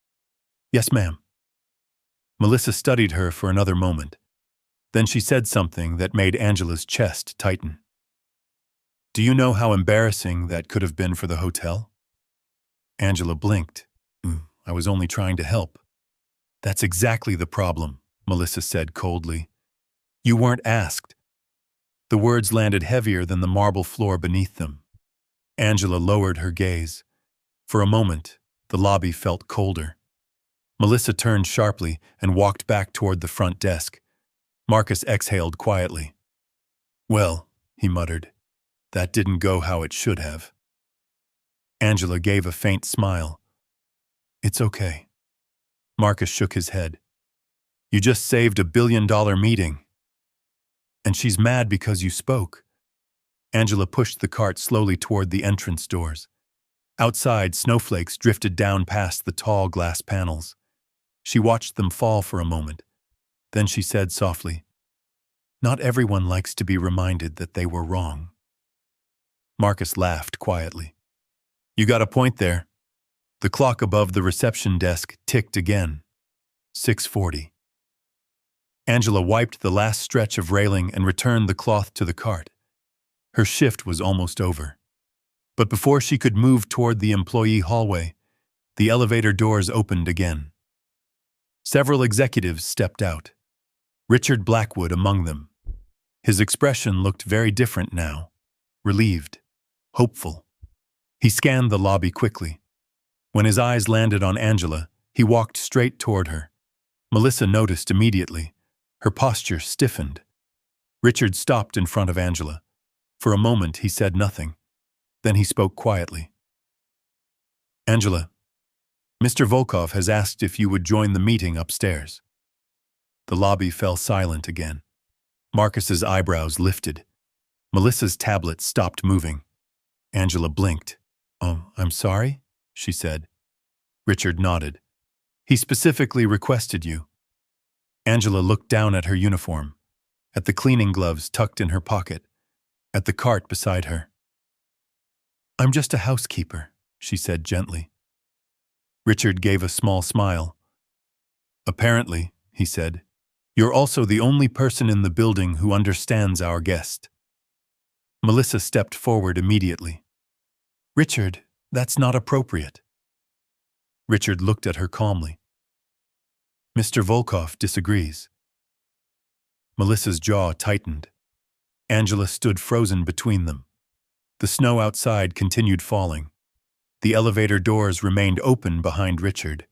Yes, ma'am. Melissa studied her for another moment. Then she said something that made Angela's chest tighten. Do you know how embarrassing that could have been for the hotel? Angela blinked. I was only trying to help. That's exactly the problem, Melissa said coldly. You weren't asked. The words landed heavier than the marble floor beneath them. Angela lowered her gaze. For a moment, the lobby felt colder. Melissa turned sharply and walked back toward the front desk. Marcus exhaled quietly. Well, he muttered, that didn't go how it should have. Angela gave a faint smile. It's okay. Marcus shook his head. You just saved $1 billion meeting. And she's mad because you spoke. Angela pushed the cart slowly toward the entrance doors. Outside, snowflakes drifted down past the tall glass panels. She watched them fall for a moment. Then she said softly, Not everyone likes to be reminded that they were wrong. Marcus laughed quietly. You got a point there. The clock above the reception desk ticked again. 6:40. Angela wiped the last stretch of railing and returned the cloth to the cart. Her shift was almost over. But before she could move toward the employee hallway, the elevator doors opened again. Several executives stepped out, Richard Blackwood among them. His expression looked very different now, relieved, hopeful. He scanned the lobby quickly. When his eyes landed on Angela, he walked straight toward her. Melissa noticed immediately. Her posture stiffened. Richard stopped in front of Angela. For a moment, he said nothing. Then he spoke quietly. Angela, Mr. Volkov has asked if you would join the meeting upstairs. The lobby fell silent again. Marcus's eyebrows lifted. Melissa's tablet stopped moving. Angela blinked. Oh, I'm sorry, she said. Richard nodded. He specifically requested you. Angela looked down at her uniform, at the cleaning gloves tucked in her pocket, at the cart beside her. I'm just a housekeeper, she said gently. Richard gave a small smile. Apparently, he said, you're also the only person in the building who understands our guest. Melissa stepped forward immediately. Richard, that's not appropriate. Richard looked at her calmly. Mr. Volkov disagrees. Melissa's jaw tightened. Angela stood frozen between them. The snow outside continued falling. The elevator doors remained open behind Richard.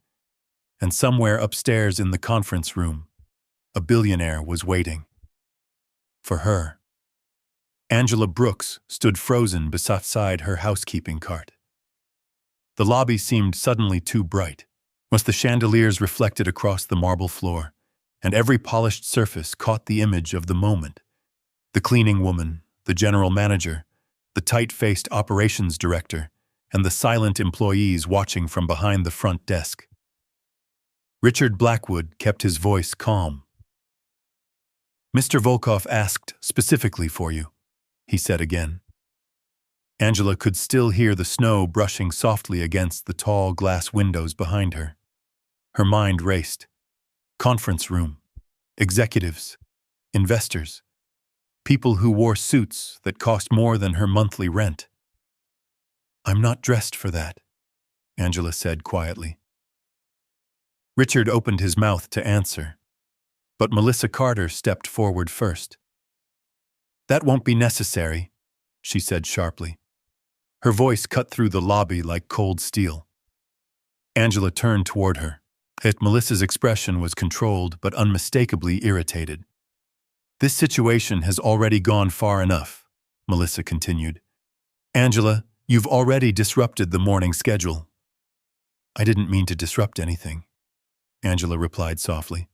And somewhere upstairs in the conference room, a billionaire was waiting. For her. Angela Brooks stood frozen beside her housekeeping cart. The lobby seemed suddenly too bright. The chandeliers reflected across the marble floor, and every polished surface caught the image of the moment. The cleaning woman, the general manager, the tight-faced operations director, and the silent employees watching from behind the front desk. Richard Blackwood kept his voice calm. Mr. Volkov asked specifically for you, he said again. Angela could still hear the snow brushing softly against the tall glass windows behind her. Her mind raced. Conference room, executives, investors, people who wore suits that cost more than her monthly rent. I'm not dressed for that. Angela said quietly. Richard opened his mouth to answer, but Melissa Carter stepped forward first. "That won't be necessary," she said sharply. Her voice cut through the lobby like cold steel. Angela turned toward her. Yet Melissa's expression was controlled but unmistakably irritated. "This situation has already gone far enough," Melissa continued. "Angela, you've already disrupted the morning schedule." "I didn't mean to disrupt anything," Angela replied softly.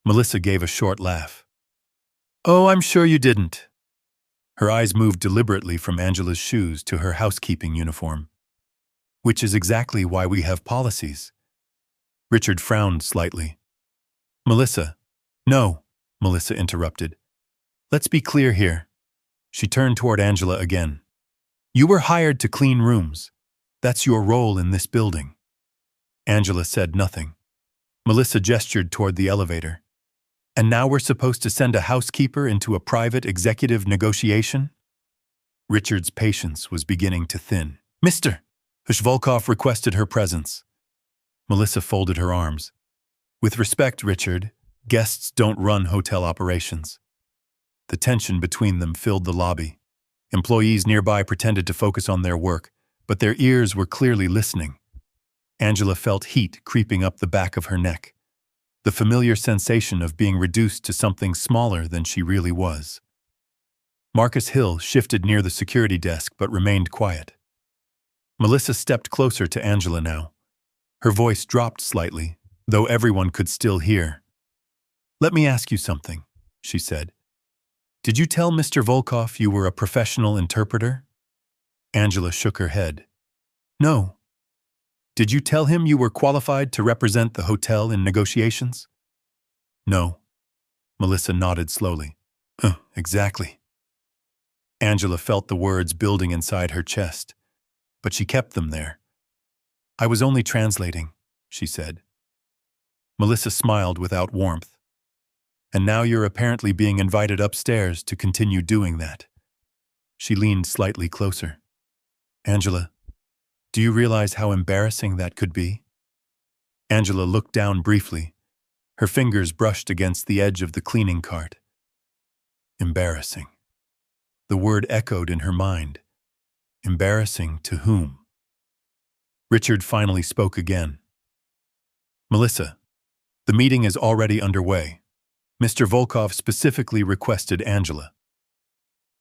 Melissa gave a short laugh. "Oh, I'm sure you didn't." Her eyes moved deliberately from Angela's shoes to her housekeeping uniform. "Which is exactly why we have policies." Richard frowned slightly. "Melissa." "No," Melissa interrupted. "Let's be clear here." She turned toward Angela again. "You were hired to clean rooms. That's your role in this building." Angela said nothing. Melissa gestured toward the elevator. "And now we're supposed to send a housekeeper into a private executive negotiation?" Richard's patience was beginning to thin. "Mr. Volkov requested her presence." Melissa folded her arms. "With respect, Richard, guests don't run hotel operations." The tension between them filled the lobby. Employees nearby pretended to focus on their work, but their ears were clearly listening. Angela felt heat creeping up the back of her neck, the familiar sensation of being reduced to something smaller than she really was. Marcus Hill shifted near the security desk but remained quiet. Melissa stepped closer to Angela now. Her voice dropped slightly, though everyone could still hear. "Let me ask you something," she said. "Did you tell Mr. Volkov you were a professional interpreter?" Angela shook her head. "No." "Did you tell him you were qualified to represent the hotel in negotiations?" "No." Melissa nodded slowly. Exactly." Angela felt the words building inside her chest, but she kept them there. "I was only translating," she said. Melissa smiled without warmth. "And now you're apparently being invited upstairs to continue doing that." She leaned slightly closer. "Angela, do you realize how embarrassing that could be?" Angela looked down briefly. Her fingers brushed against the edge of the cleaning cart. Embarrassing. The word echoed in her mind. Embarrassing to whom? Richard finally spoke again. "Melissa, the meeting is already underway. Mr. Volkov specifically requested Angela."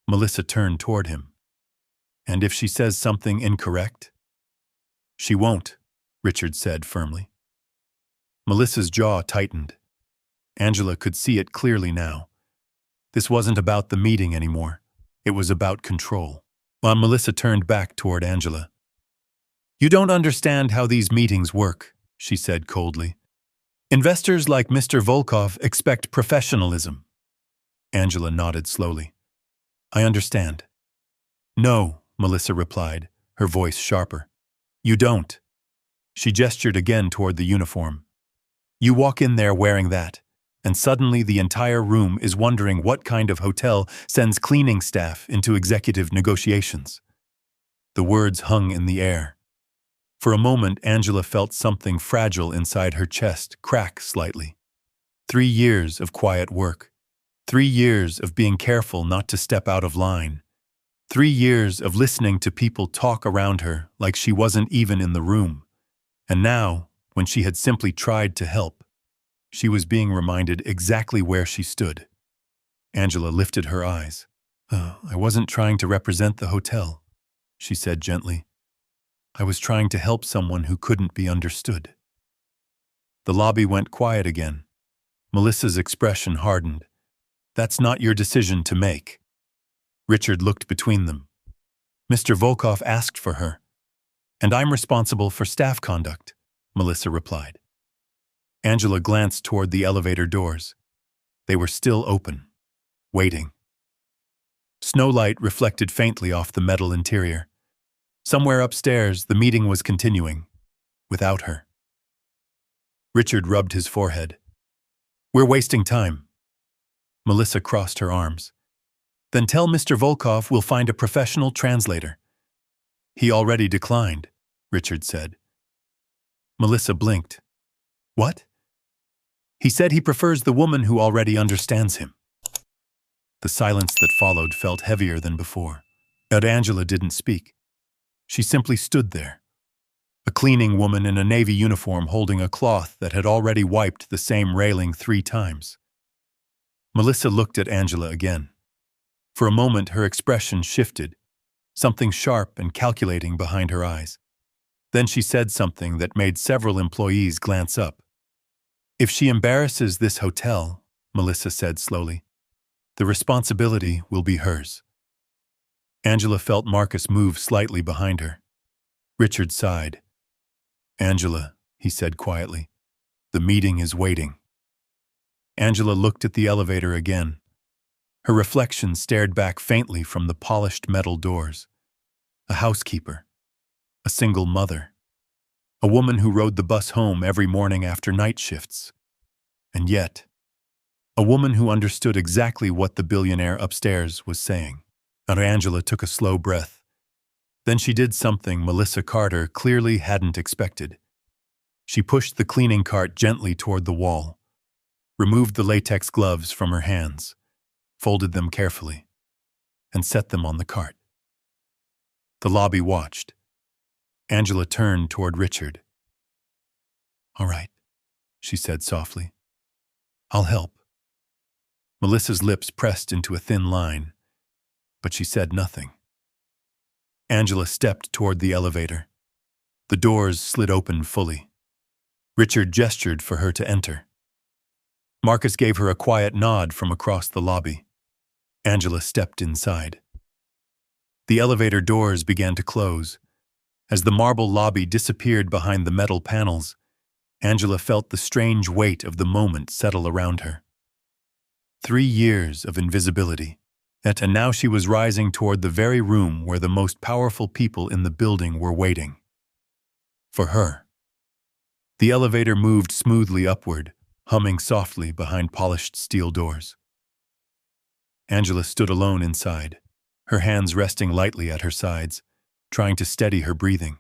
Melissa turned toward him. "And if she says something incorrect?" "She won't," Richard said firmly. Melissa's jaw tightened. Angela could see it clearly now. This wasn't about the meeting anymore. It was about control. While Melissa turned back toward Angela. "You don't understand how these meetings work," she said coldly. "Investors like Mr. Volkov expect professionalism." Angela nodded slowly. "I understand." "No," Melissa replied, her voice sharper. "You don't." She gestured again toward the uniform. "You walk in there wearing that, and suddenly the entire room is wondering what kind of hotel sends cleaning staff into executive negotiations." The words hung in the air. For a moment, Angela felt something fragile inside her chest crack slightly. 3 years of quiet work. 3 years of being careful not to step out of line. 3 years of listening to people talk around her like she wasn't even in the room. And now, when she had simply tried to help, she was being reminded exactly where she stood. Angela lifted her eyes. "I wasn't trying to represent the hotel," she said gently. "I was trying to help someone who couldn't be understood." The lobby went quiet again. Melissa's expression hardened. "That's not your decision to make." Richard looked between them. "Mr. Volkov asked for her, and I'm responsible for staff conduct," Melissa replied. Angela glanced toward the elevator doors. They were still open, waiting. Snowlight reflected faintly off the metal interior. Somewhere upstairs, the meeting was continuing, without her. Richard rubbed his forehead. "We're wasting time." Melissa crossed her arms. "Then tell Mr. Volkov we'll find a professional translator." "He already declined," Richard said. Melissa blinked. What? He said he prefers the woman who already understands him. The silence that followed felt heavier than before, but Angela didn't speak. She simply stood there, a cleaning woman in a navy uniform holding a cloth that had already wiped the same railing 3 times. Melissa looked at Angela again. For a moment, her expression shifted, something sharp and calculating behind her eyes. Then she said something that made several employees glance up. If she embarrasses this hotel, Melissa said slowly, the responsibility will be hers. Angela felt Marcus move slightly behind her. Richard sighed. Angela, he said quietly, the meeting is waiting. Angela looked at the elevator again. Her reflection stared back faintly from the polished metal doors. A housekeeper. A single mother. A woman who rode the bus home every morning after night shifts. And yet, a woman who understood exactly what the billionaire upstairs was saying. Angela took a slow breath. Then she did something Melissa Carter clearly hadn't expected. She pushed the cleaning cart gently toward the wall, removed the latex gloves from her hands, folded them carefully, and set them on the cart. The lobby watched. Angela turned toward Richard. All right, she said softly. I'll help. Melissa's lips pressed into a thin line, but she said nothing. Angela stepped toward the elevator. The doors slid open fully. Richard gestured for her to enter. Marcus gave her a quiet nod from across the lobby. Angela stepped inside. The elevator doors began to close. As the marble lobby disappeared behind the metal panels, Angela felt the strange weight of the moment settle around her. 3 years of invisibility. And now she was rising toward the very room where the most powerful people in the building were waiting. For her. The elevator moved smoothly upward, humming softly behind polished steel doors. Angela stood alone inside, her hands resting lightly at her sides, trying to steady her breathing.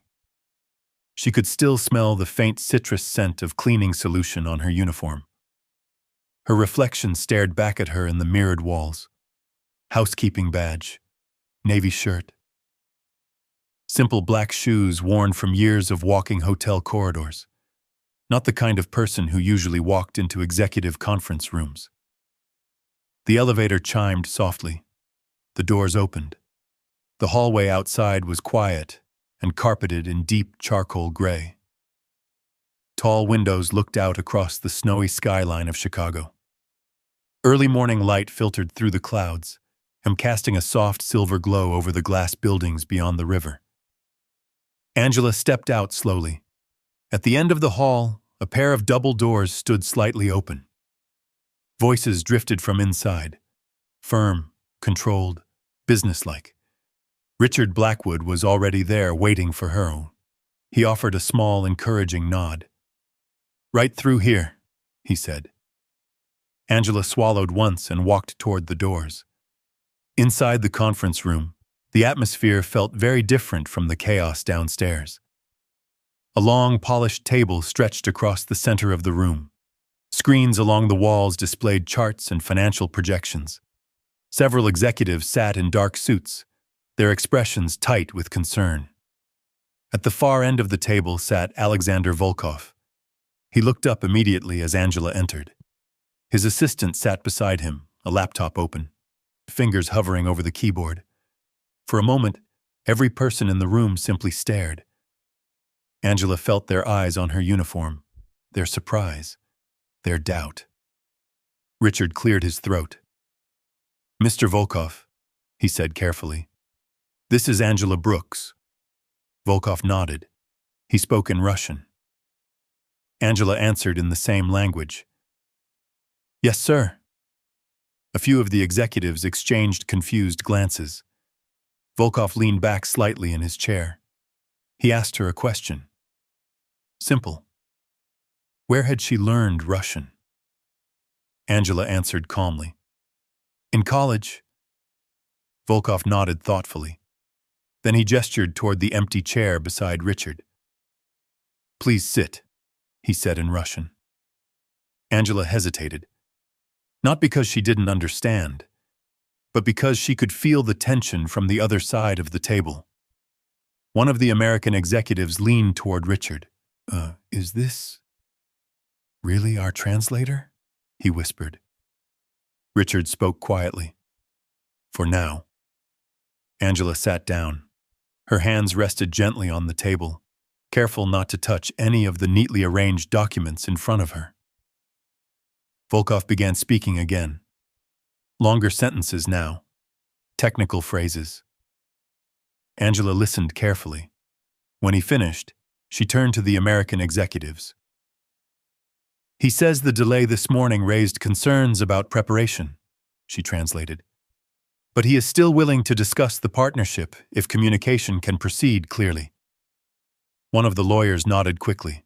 She could still smell the faint citrus scent of cleaning solution on her uniform. Her reflection stared back at her in the mirrored walls. Housekeeping badge, navy shirt. Simple black shoes worn from years of walking hotel corridors. Not the kind of person who usually walked into executive conference rooms. The elevator chimed softly. The doors opened. The hallway outside was quiet and carpeted in deep charcoal gray. Tall windows looked out across the snowy skyline of Chicago. Early morning light filtered through the clouds, casting a soft silver glow over the glass buildings beyond the river. Angela stepped out slowly. At the end of the hall, a pair of double doors stood slightly open. Voices drifted from inside, firm, controlled, businesslike. Richard Blackwood was already there waiting for her. He offered a small, encouraging nod. Right through here, he said. Angela swallowed once and walked toward the doors. Inside the conference room, the atmosphere felt very different from the chaos downstairs. A long, polished table stretched across the center of the room. Screens along the walls displayed charts and financial projections. Several executives sat in dark suits, their expressions tight with concern. At the far end of the table sat Alexander Volkov. He looked up immediately as Angela entered. His assistant sat beside him, a laptop open, fingers hovering over the keyboard. For a moment, every person in the room simply stared. Angela felt their eyes on her uniform, their surprise, their doubt. Richard cleared his throat. Mr. Volkov, he said carefully. This is Angela Brooks. Volkov nodded. He spoke in Russian. Angela answered in the same language. Yes, sir. A few of the executives exchanged confused glances. Volkov leaned back slightly in his chair. He asked her a question. Simple. Where had she learned Russian? Angela answered calmly. In college. Volkov nodded thoughtfully. Then he gestured toward the empty chair beside Richard. Please sit, he said in Russian. Angela hesitated, not because she didn't understand, but because she could feel the tension from the other side of the table. One of the American executives leaned toward Richard. Is this really our translator? He whispered. Richard spoke quietly. For now. Angela sat down. Her hands rested gently on the table, careful not to touch any of the neatly arranged documents in front of her. Volkov began speaking again. Longer sentences now. Technical phrases. Angela listened carefully. When he finished, she turned to the American executives. He says the delay this morning raised concerns about preparation, she translated. But he is still willing to discuss the partnership if communication can proceed clearly. One of the lawyers nodded quickly.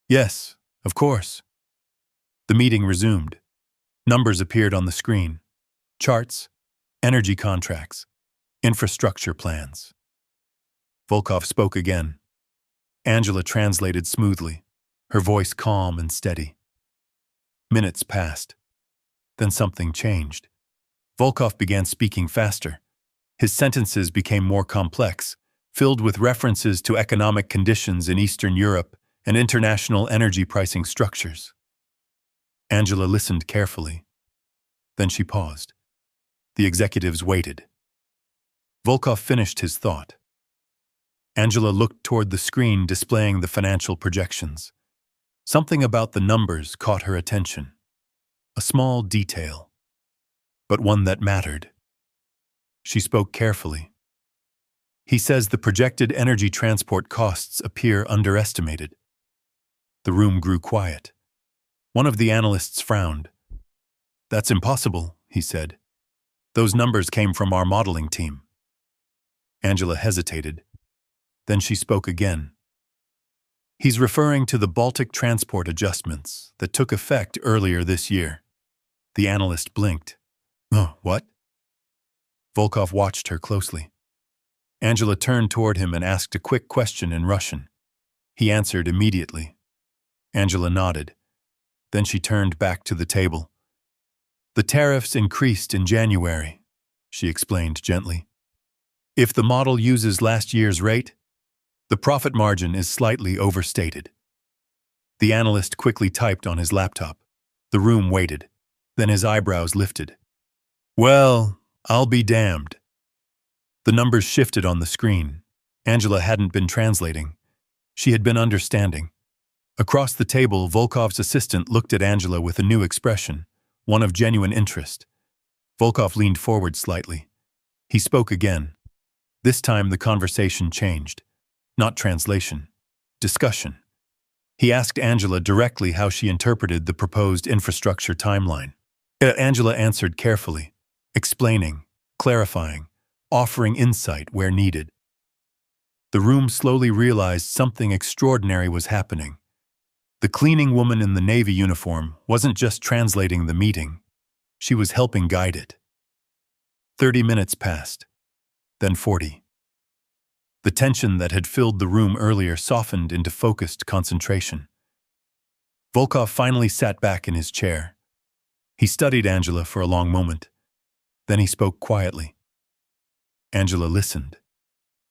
Yes, of course. The meeting resumed. Numbers appeared on the screen. Charts, energy contracts, infrastructure plans. Volkov spoke again. Angela translated smoothly, her voice calm and steady. Minutes passed. Then something changed. Volkov began speaking faster. His sentences became more complex, filled with references to economic conditions in Eastern Europe and international energy pricing structures. Angela listened carefully. Then she paused. The executives waited. Volkov finished his thought. Angela looked toward the screen displaying the financial projections. Something about the numbers caught her attention. A small detail, but one that mattered. She spoke carefully. He says the projected energy transport costs appear underestimated. The room grew quiet. One of the analysts frowned. That's impossible, he said. Those numbers came from our modeling team. Angela hesitated. Then she spoke again. He's referring to the Baltic transport adjustments that took effect earlier this year. The analyst blinked. Oh, what? Volkov watched her closely. Angela turned toward him and asked a quick question in Russian. He answered immediately. Angela nodded. Then she turned back to the table. The tariffs increased in January, she explained gently. If the model uses last year's rate, the profit margin is slightly overstated. The analyst quickly typed on his laptop. The room waited. Then his eyebrows lifted. Well, I'll be damned. The numbers shifted on the screen. Angela hadn't been translating. She had been understanding. Across the table, Volkov's assistant looked at Angela with a new expression, one of genuine interest. Volkov leaned forward slightly. He spoke again. This time the conversation changed. Not translation. Discussion. He asked Angela directly how she interpreted the proposed infrastructure timeline. Angela answered carefully, explaining, clarifying, offering insight where needed. The room slowly realized something extraordinary was happening. The cleaning woman in the Navy uniform wasn't just translating the meeting. She was helping guide it. 30 minutes passed. Then 40. The tension that had filled the room earlier softened into focused concentration. Volkov finally sat back in his chair. He studied Angela for a long moment. Then he spoke quietly. Angela listened.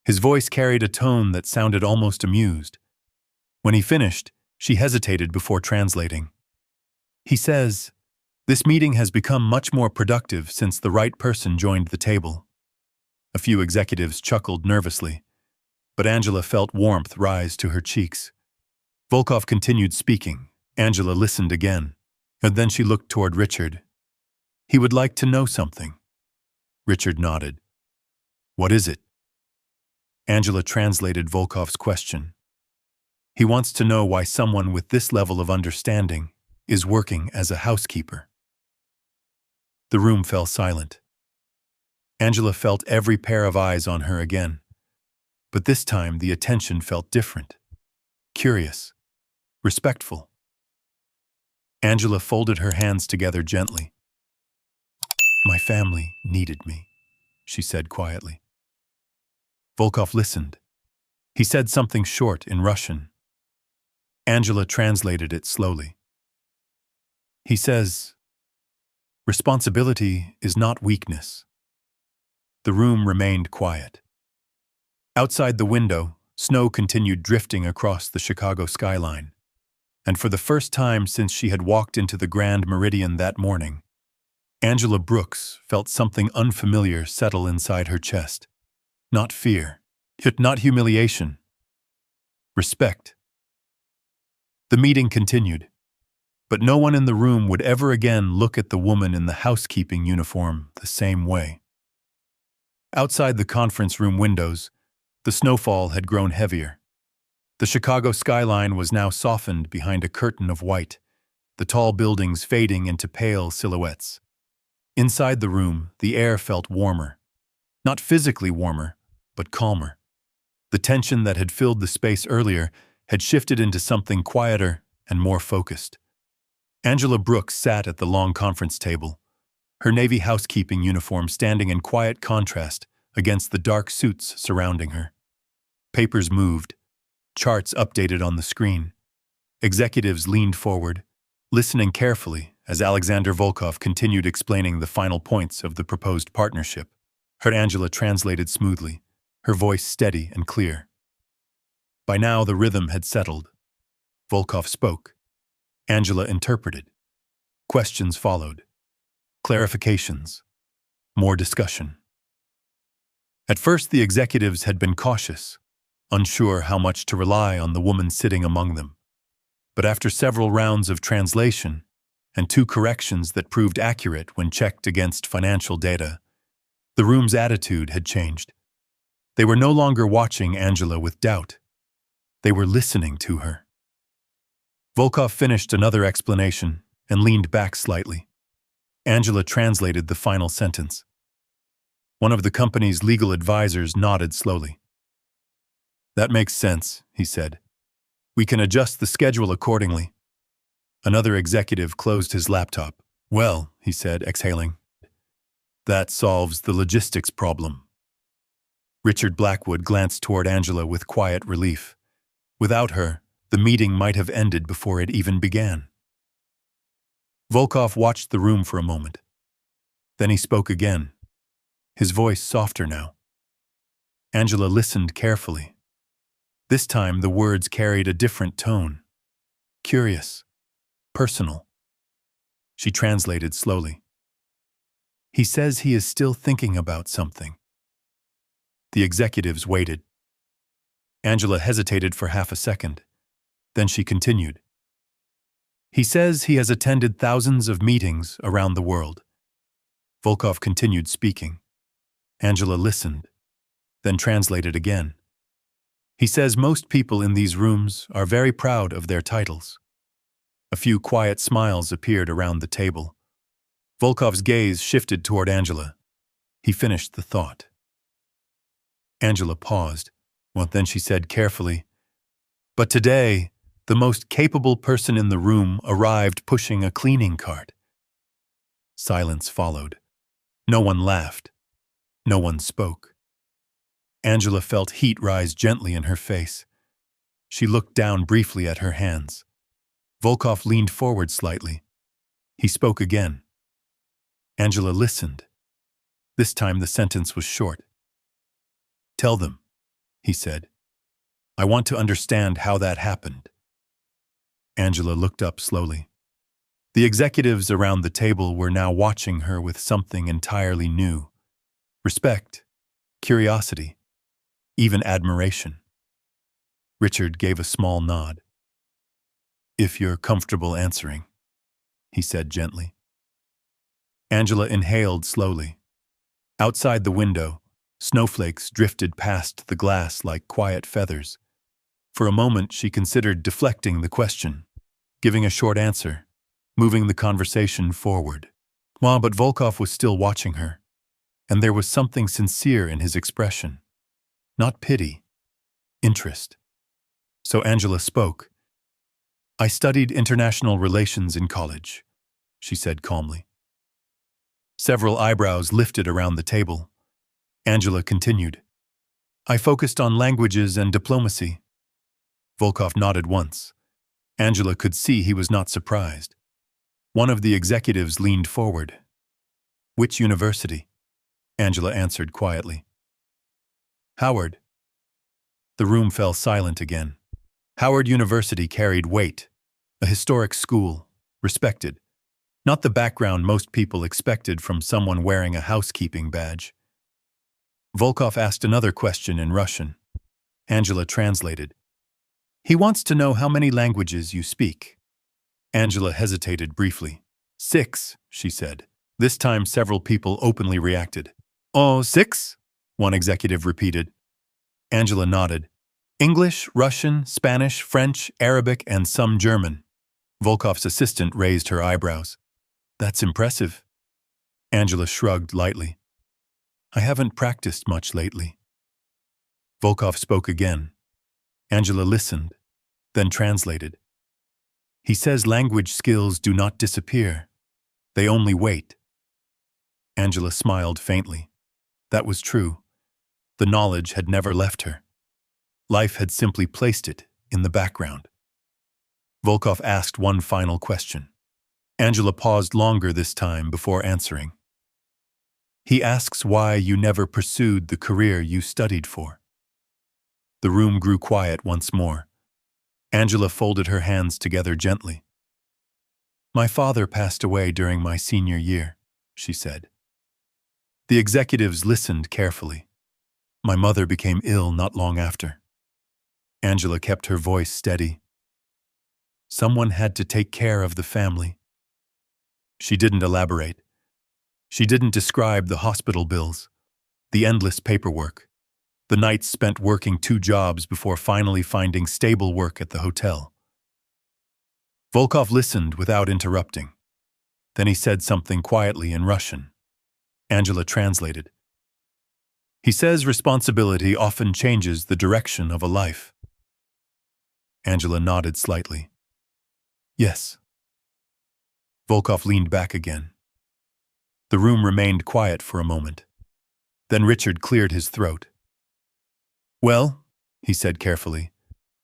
His voice carried a tone that sounded almost amused. When he finished, she hesitated before translating. He says, "This meeting has become much more productive since the right person joined the table." A few executives chuckled nervously, but Angela felt warmth rise to her cheeks. Volkov continued speaking. Angela listened again, and then she looked toward Richard. He would like to know something. Richard nodded. What is it? Angela translated Volkov's question. He wants to know why someone with this level of understanding is working as a housekeeper. The room fell silent. Angela felt every pair of eyes on her again. But this time the attention felt different. Curious. Respectful. Angela folded her hands together gently. My family needed me, she said quietly. Volkov listened. He said something short in Russian. Angela translated it slowly. He says, responsibility is not weakness. The room remained quiet. Outside the window, snow continued drifting across the Chicago skyline, and for the first time since she had walked into the Grand Meridian that morning, Angela Brooks felt something unfamiliar settle inside her chest. Not fear, not humiliation. Respect. The meeting continued, but no one in the room would ever again look at the woman in the housekeeping uniform the same way. Outside the conference room windows, the snowfall had grown heavier. The Chicago skyline was now softened behind a curtain of white, the tall buildings fading into pale silhouettes. Inside the room, the air felt warmer. Not physically warmer, but calmer. The tension that had filled the space earlier had shifted into something quieter and more focused. Angela Brooks sat at the long conference table, her Navy housekeeping uniform standing in quiet contrast against the dark suits surrounding her. Papers moved, charts updated on the screen. Executives leaned forward, listening carefully as Alexander Volkov continued explaining the final points of the proposed partnership. Her Angela translated smoothly, her voice steady and clear. By now the rhythm had settled. Volkov spoke. Angela interpreted. Questions followed. Clarifications. More discussion. At first the executives had been cautious, unsure how much to rely on the woman sitting among them. But after several rounds of translation, and 2 corrections that proved accurate when checked against financial data, the room's attitude had changed. They were no longer watching Angela with doubt. They were listening to her. Volkov finished another explanation and leaned back slightly. Angela translated the final sentence. One of the company's legal advisors nodded slowly. That makes sense, he said. We can adjust the schedule accordingly. Another executive closed his laptop. Well, he said, exhaling. That solves the logistics problem. Richard Blackwood glanced toward Angela with quiet relief. Without her, the meeting might have ended before it even began. Volkov watched the room for a moment. Then he spoke again, his voice softer now. Angela listened carefully. This time the words carried a different tone. Curious. Personal. She translated slowly. He says he is still thinking about something. The executives waited. Angela hesitated for half a second. Then she continued. He says he has attended thousands of meetings around the world. Volkov continued speaking. Angela listened, then translated again. He says most people in these rooms are very proud of their titles. A few quiet smiles appeared around the table. Volkov's gaze shifted toward Angela. He finished the thought. Angela paused. Well, then she said carefully, but today, the most capable person in the room arrived pushing a cleaning cart. Silence followed. No one laughed. No one spoke. Angela felt heat rise gently in her face. She looked down briefly at her hands. Volkov leaned forward slightly. He spoke again. Angela listened. This time the sentence was short. Tell them, he said. I want to understand how that happened. Angela looked up slowly. The executives around the table were now watching her with something entirely new. Respect, curiosity, even admiration. Richard gave a small nod. If you're comfortable answering, he said gently. Angela inhaled slowly. Outside the window, snowflakes drifted past the glass like quiet feathers. For a moment, she considered deflecting the question, giving a short answer, moving the conversation forward. But Volkov was still watching her, and there was something sincere in his expression. Not pity, interest. So Angela spoke. I studied international relations in college, she said calmly. Several eyebrows lifted around the table. Angela continued. I focused on languages and diplomacy. Volkov nodded once. Angela could see he was not surprised. One of the executives leaned forward. "Which university?" Angela answered quietly. "Howard." The room fell silent again. Howard University carried weight. A historic school, respected. Not the background most people expected from someone wearing a housekeeping badge. Volkov asked another question in Russian. Angela translated. "He wants to know how many languages you speak." Angela hesitated briefly. "6, she said. This time several people openly reacted. "Oh, 6? One executive repeated. Angela nodded. "English, Russian, Spanish, French, Arabic, and some German." Volkov's assistant raised her eyebrows. "That's impressive." Angela shrugged lightly. "I haven't practiced much lately." Volkov spoke again. Angela listened, then translated. "He says language skills do not disappear. They only wait." Angela smiled faintly. That was true. The knowledge had never left her. Life had simply placed it in the background. Volkov asked one final question. Angela paused longer this time before answering. "He asks why you never pursued the career you studied for." The room grew quiet once more. Angela folded her hands together gently. "My father passed away during my senior year," she said. The executives listened carefully. "My mother became ill not long after." Angela kept her voice steady. "Someone had to take care of the family." She didn't elaborate. She didn't describe the hospital bills, the endless paperwork, the nights spent working 2 jobs before finally finding stable work at the hotel. Volkov listened without interrupting. Then he said something quietly in Russian. Angela translated. "He says responsibility often changes the direction of a life." Angela nodded slightly. "Yes." Volkov leaned back again. The room remained quiet for a moment. Then Richard cleared his throat. "Well," he said carefully,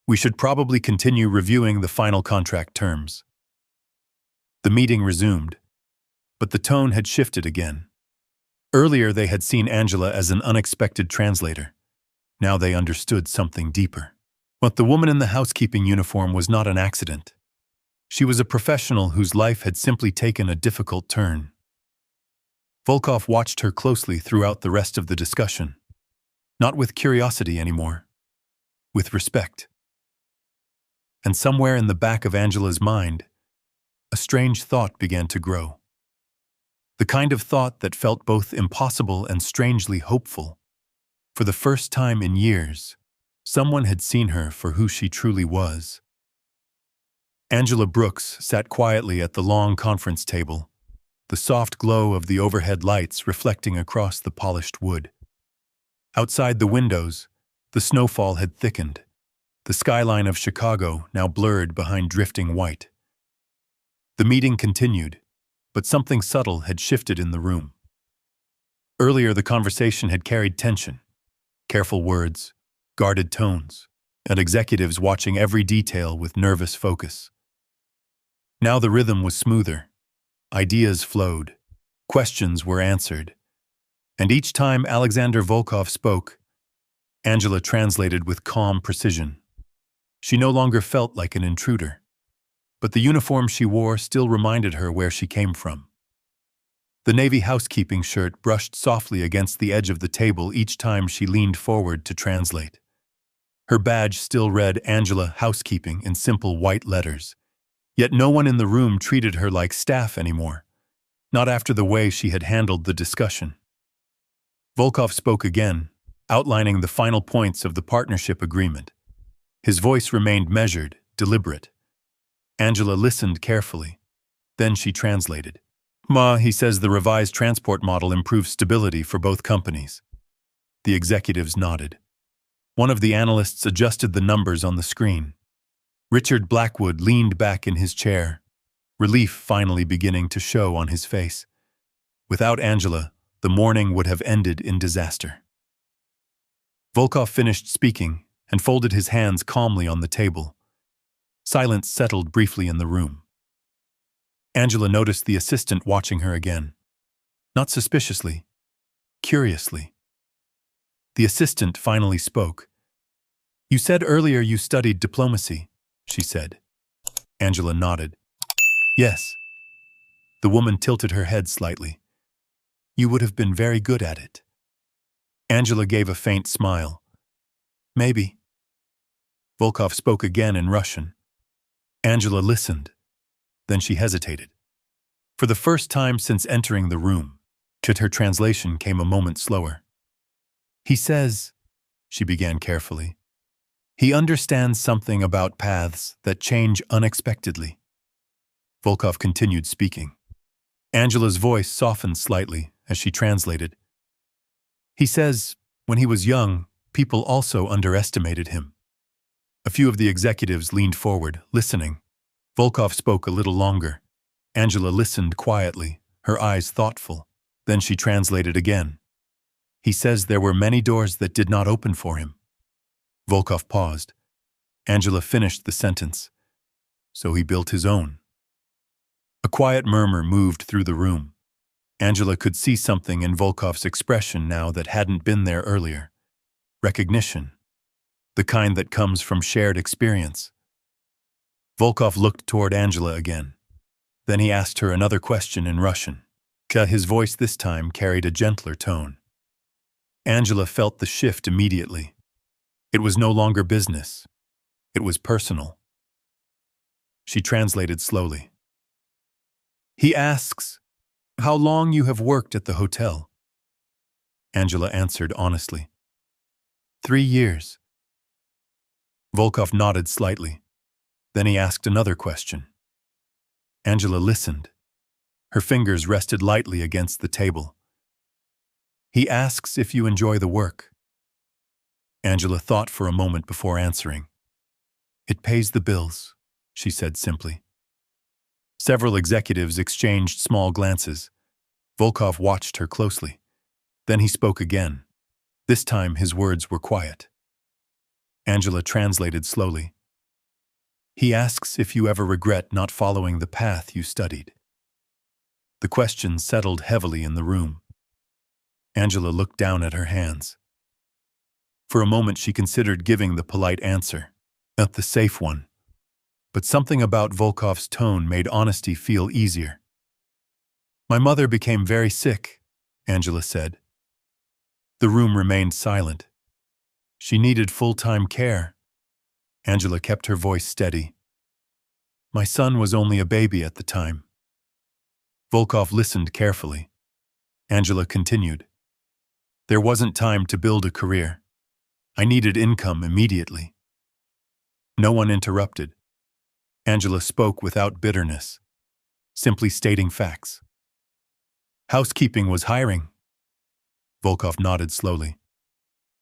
"we should probably continue reviewing the final contract terms." The meeting resumed, but the tone had shifted again. Earlier they had seen Angela as an unexpected translator. Now they understood something deeper. But the woman in the housekeeping uniform was not an accident. She was a professional whose life had simply taken a difficult turn. Volkov watched her closely throughout the rest of the discussion. Not with curiosity anymore, with respect. And somewhere in the back of Angela's mind, a strange thought began to grow. The kind of thought that felt both impossible and strangely hopeful. For the first time in years, someone had seen her for who she truly was. Angela Brooks sat quietly at the long conference table, the soft glow of the overhead lights reflecting across the polished wood. Outside the windows, the snowfall had thickened, the skyline of Chicago now blurred behind drifting white. The meeting continued, but something subtle had shifted in the room. Earlier, the conversation had carried tension, careful words, guarded tones, and executives watching every detail with nervous focus. Now the rhythm was smoother. Ideas flowed, questions were answered, and each time Alexander Volkov spoke, Angela translated with calm precision. She no longer felt like an intruder, but the uniform she wore still reminded her where she came from. The navy housekeeping shirt brushed softly against the edge of the table each time she leaned forward to translate. Her badge still read Angela Housekeeping in simple white letters, yet no one in the room treated her like staff anymore, not after the way she had handled the discussion. Volkov spoke again, outlining the final points of the partnership agreement. His voice remained measured, deliberate. Angela listened carefully. Then she translated. He says the revised transport model improves stability for both companies." The executives nodded. One of the analysts adjusted the numbers on the screen. Richard Blackwood leaned back in his chair, relief finally beginning to show on his face. Without Angela, the morning would have ended in disaster. Volkov finished speaking and folded his hands calmly on the table. Silence settled briefly in the room. Angela noticed the assistant watching her again. Not suspiciously, curiously. The assistant finally spoke. "You said earlier you studied diplomacy," she said. Angela nodded. "Yes." The woman tilted her head slightly. "You would have been very good at it." Angela gave a faint smile. "Maybe." Volkov spoke again in Russian. Angela listened. Then she hesitated. For the first time since entering the room, her translation came a moment slower. "He says," she began carefully, "he understands something about paths that change unexpectedly." Volkov continued speaking. Angela's voice softened slightly as she translated. "He says, when he was young, people also underestimated him." A few of the executives leaned forward, listening. Volkov spoke a little longer. Angela listened quietly, her eyes thoughtful. Then she translated again. "He says there were many doors that did not open for him." Volkov paused. Angela finished the sentence. "So he built his own." A quiet murmur moved through the room. Angela could see something in Volkov's expression now that hadn't been there earlier. Recognition. The kind that comes from shared experience. Volkov looked toward Angela again. Then he asked her another question in Russian. His voice this time carried a gentler tone. Angela felt the shift immediately. It was no longer business. It was personal. She translated slowly. "He asks, how long you have worked at the hotel?" Angela answered honestly. 3 years. Volkov nodded slightly. Then he asked another question. Angela listened. Her fingers rested lightly against the table. "He asks if you enjoy the work." Angela thought for a moment before answering. "It pays the bills," she said simply. Several executives exchanged small glances. Volkov watched her closely. Then he spoke again. This time his words were quiet. Angela translated slowly. "He asks if you ever regret not following the path you studied." The question settled heavily in the room. Angela looked down at her hands. For a moment she considered giving the polite answer, not the safe one. But something about Volkov's tone made honesty feel easier. "My mother became very sick," Angela said. The room remained silent. "She needed full-time care." Angela kept her voice steady. "My son was only a baby at the time." Volkov listened carefully. Angela continued. "There wasn't time to build a career. I needed income immediately." No one interrupted. Angela spoke without bitterness, simply stating facts. "Housekeeping was hiring." Volkov nodded slowly.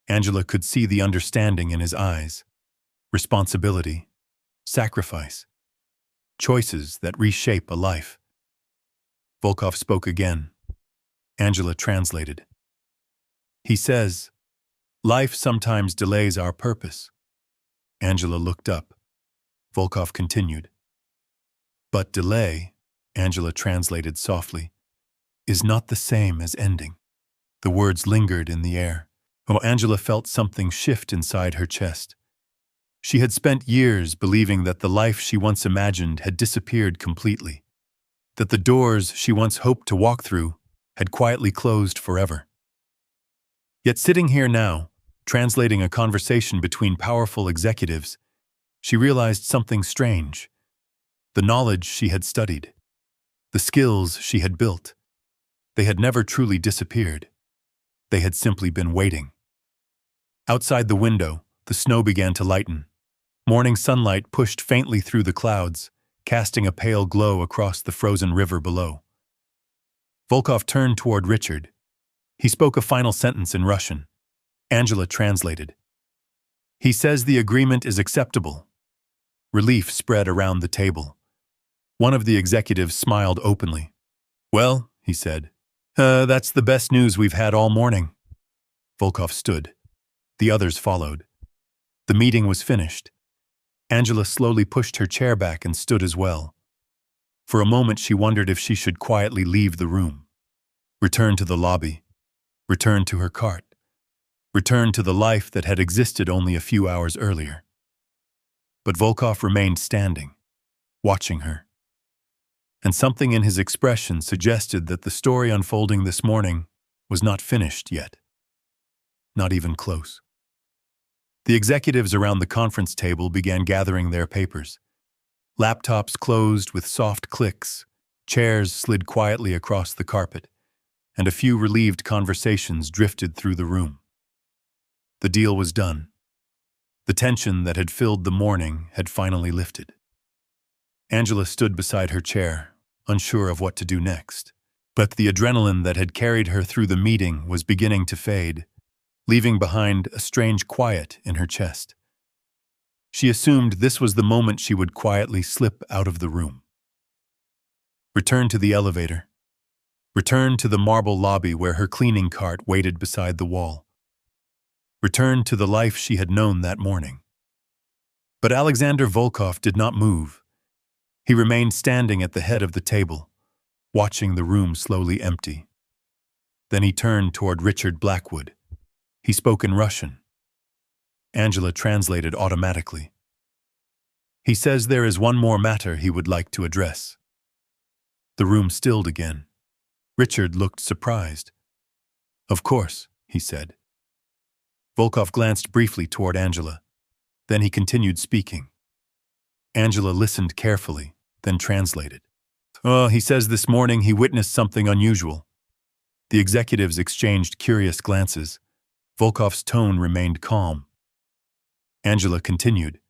Angela could see the understanding in his eyes. Responsibility, sacrifice, choices that reshape a life. Volkov spoke again. Angela translated. "He says, life sometimes delays our purpose." Angela looked up. Volkov continued. "But delay," Angela translated softly, "is not the same as ending." The words lingered in the air. Angela felt something shift inside her chest. She had spent years believing that the life she once imagined had disappeared completely, that the doors she once hoped to walk through had quietly closed forever. Yet sitting here now, translating a conversation between powerful executives, she realized something strange. The knowledge she had studied, the skills she had built, they had never truly disappeared. They had simply been waiting. Outside the window, the snow began to lighten. Morning sunlight pushed faintly through the clouds, casting a pale glow across the frozen river below. Volkov turned toward Richard. He spoke a final sentence in Russian. Angela translated. "He says the agreement is acceptable." Relief spread around the table. One of the executives smiled openly. "Well," he said, that's the best news we've had all morning." Volkov stood. The others followed. The meeting was finished. Angela slowly pushed her chair back and stood as well. For a moment she wondered if she should quietly leave the room, return to the lobby, return to her cart, return to the life that had existed only a few hours earlier. But Volkov remained standing, watching her. And something in his expression suggested that the story unfolding this morning was not finished yet. Not even close. The executives around the conference table began gathering their papers. Laptops closed with soft clicks, chairs slid quietly across the carpet, and a few relieved conversations drifted through the room. The deal was done. The tension that had filled the morning had finally lifted. Angela stood beside her chair, unsure of what to do next. But the adrenaline that had carried her through the meeting was beginning to fade, leaving behind a strange quiet in her chest. She assumed this was the moment she would quietly slip out of the room. Return to the elevator. Return to the marble lobby where her cleaning cart waited beside the wall. Return to the life she had known that morning. But Alexander Volkov did not move. He remained standing at the head of the table, watching the room slowly empty. Then he turned toward Richard Blackwood. He spoke in Russian. Angela translated automatically. He says there is one more matter he would like to address. The room stilled again. Richard looked surprised. Of course, he said. Volkov glanced briefly toward Angela. Then he continued speaking. Angela listened carefully, then translated. He says this morning he witnessed something unusual. The executives exchanged curious glances. Volkov's tone remained calm. Angela continued.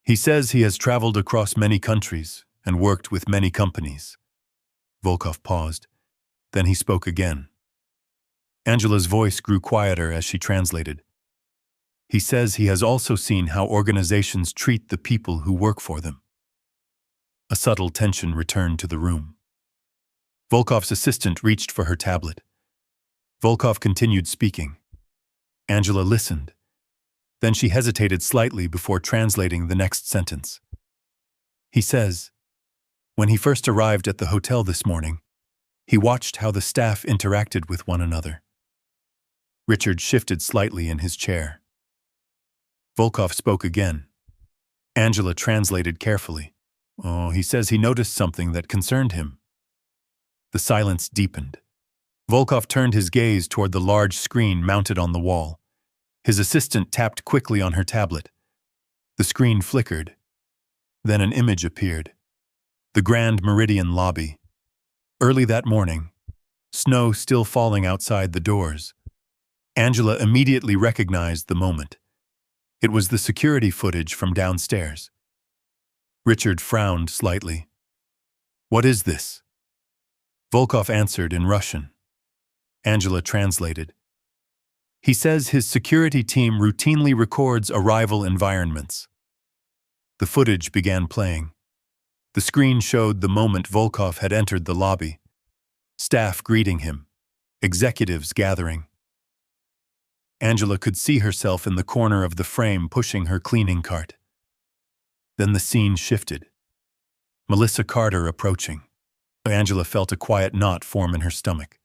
He says he has traveled across many countries and worked with many companies. Volkov paused. Then he spoke again. Angela's voice grew quieter as she translated. He says he has also seen how organizations treat the people who work for them. A subtle tension returned to the room. Volkov's assistant reached for her tablet. Volkov continued speaking. Angela listened. Then she hesitated slightly before translating the next sentence. He says, when he first arrived at the hotel this morning, he watched how the staff interacted with one another. Richard shifted slightly in his chair. Volkov spoke again. Angela translated carefully. He says he noticed something that concerned him. The silence deepened. Volkov turned his gaze toward the large screen mounted on the wall. His assistant tapped quickly on her tablet. The screen flickered. Then an image appeared. The Grand Meridian lobby. Early that morning, snow still falling outside the doors. Angela immediately recognized the moment. It was the security footage from downstairs. Richard frowned slightly. What is this? Volkov answered in Russian. Angela translated. He says his security team routinely records arrival environments. The footage began playing. The screen showed the moment Volkov had entered the lobby. Staff greeting him. Executives gathering. Angela could see herself in the corner of the frame pushing her cleaning cart. Then the scene shifted. Melissa Carter approaching. Angela felt a quiet knot form in her stomach.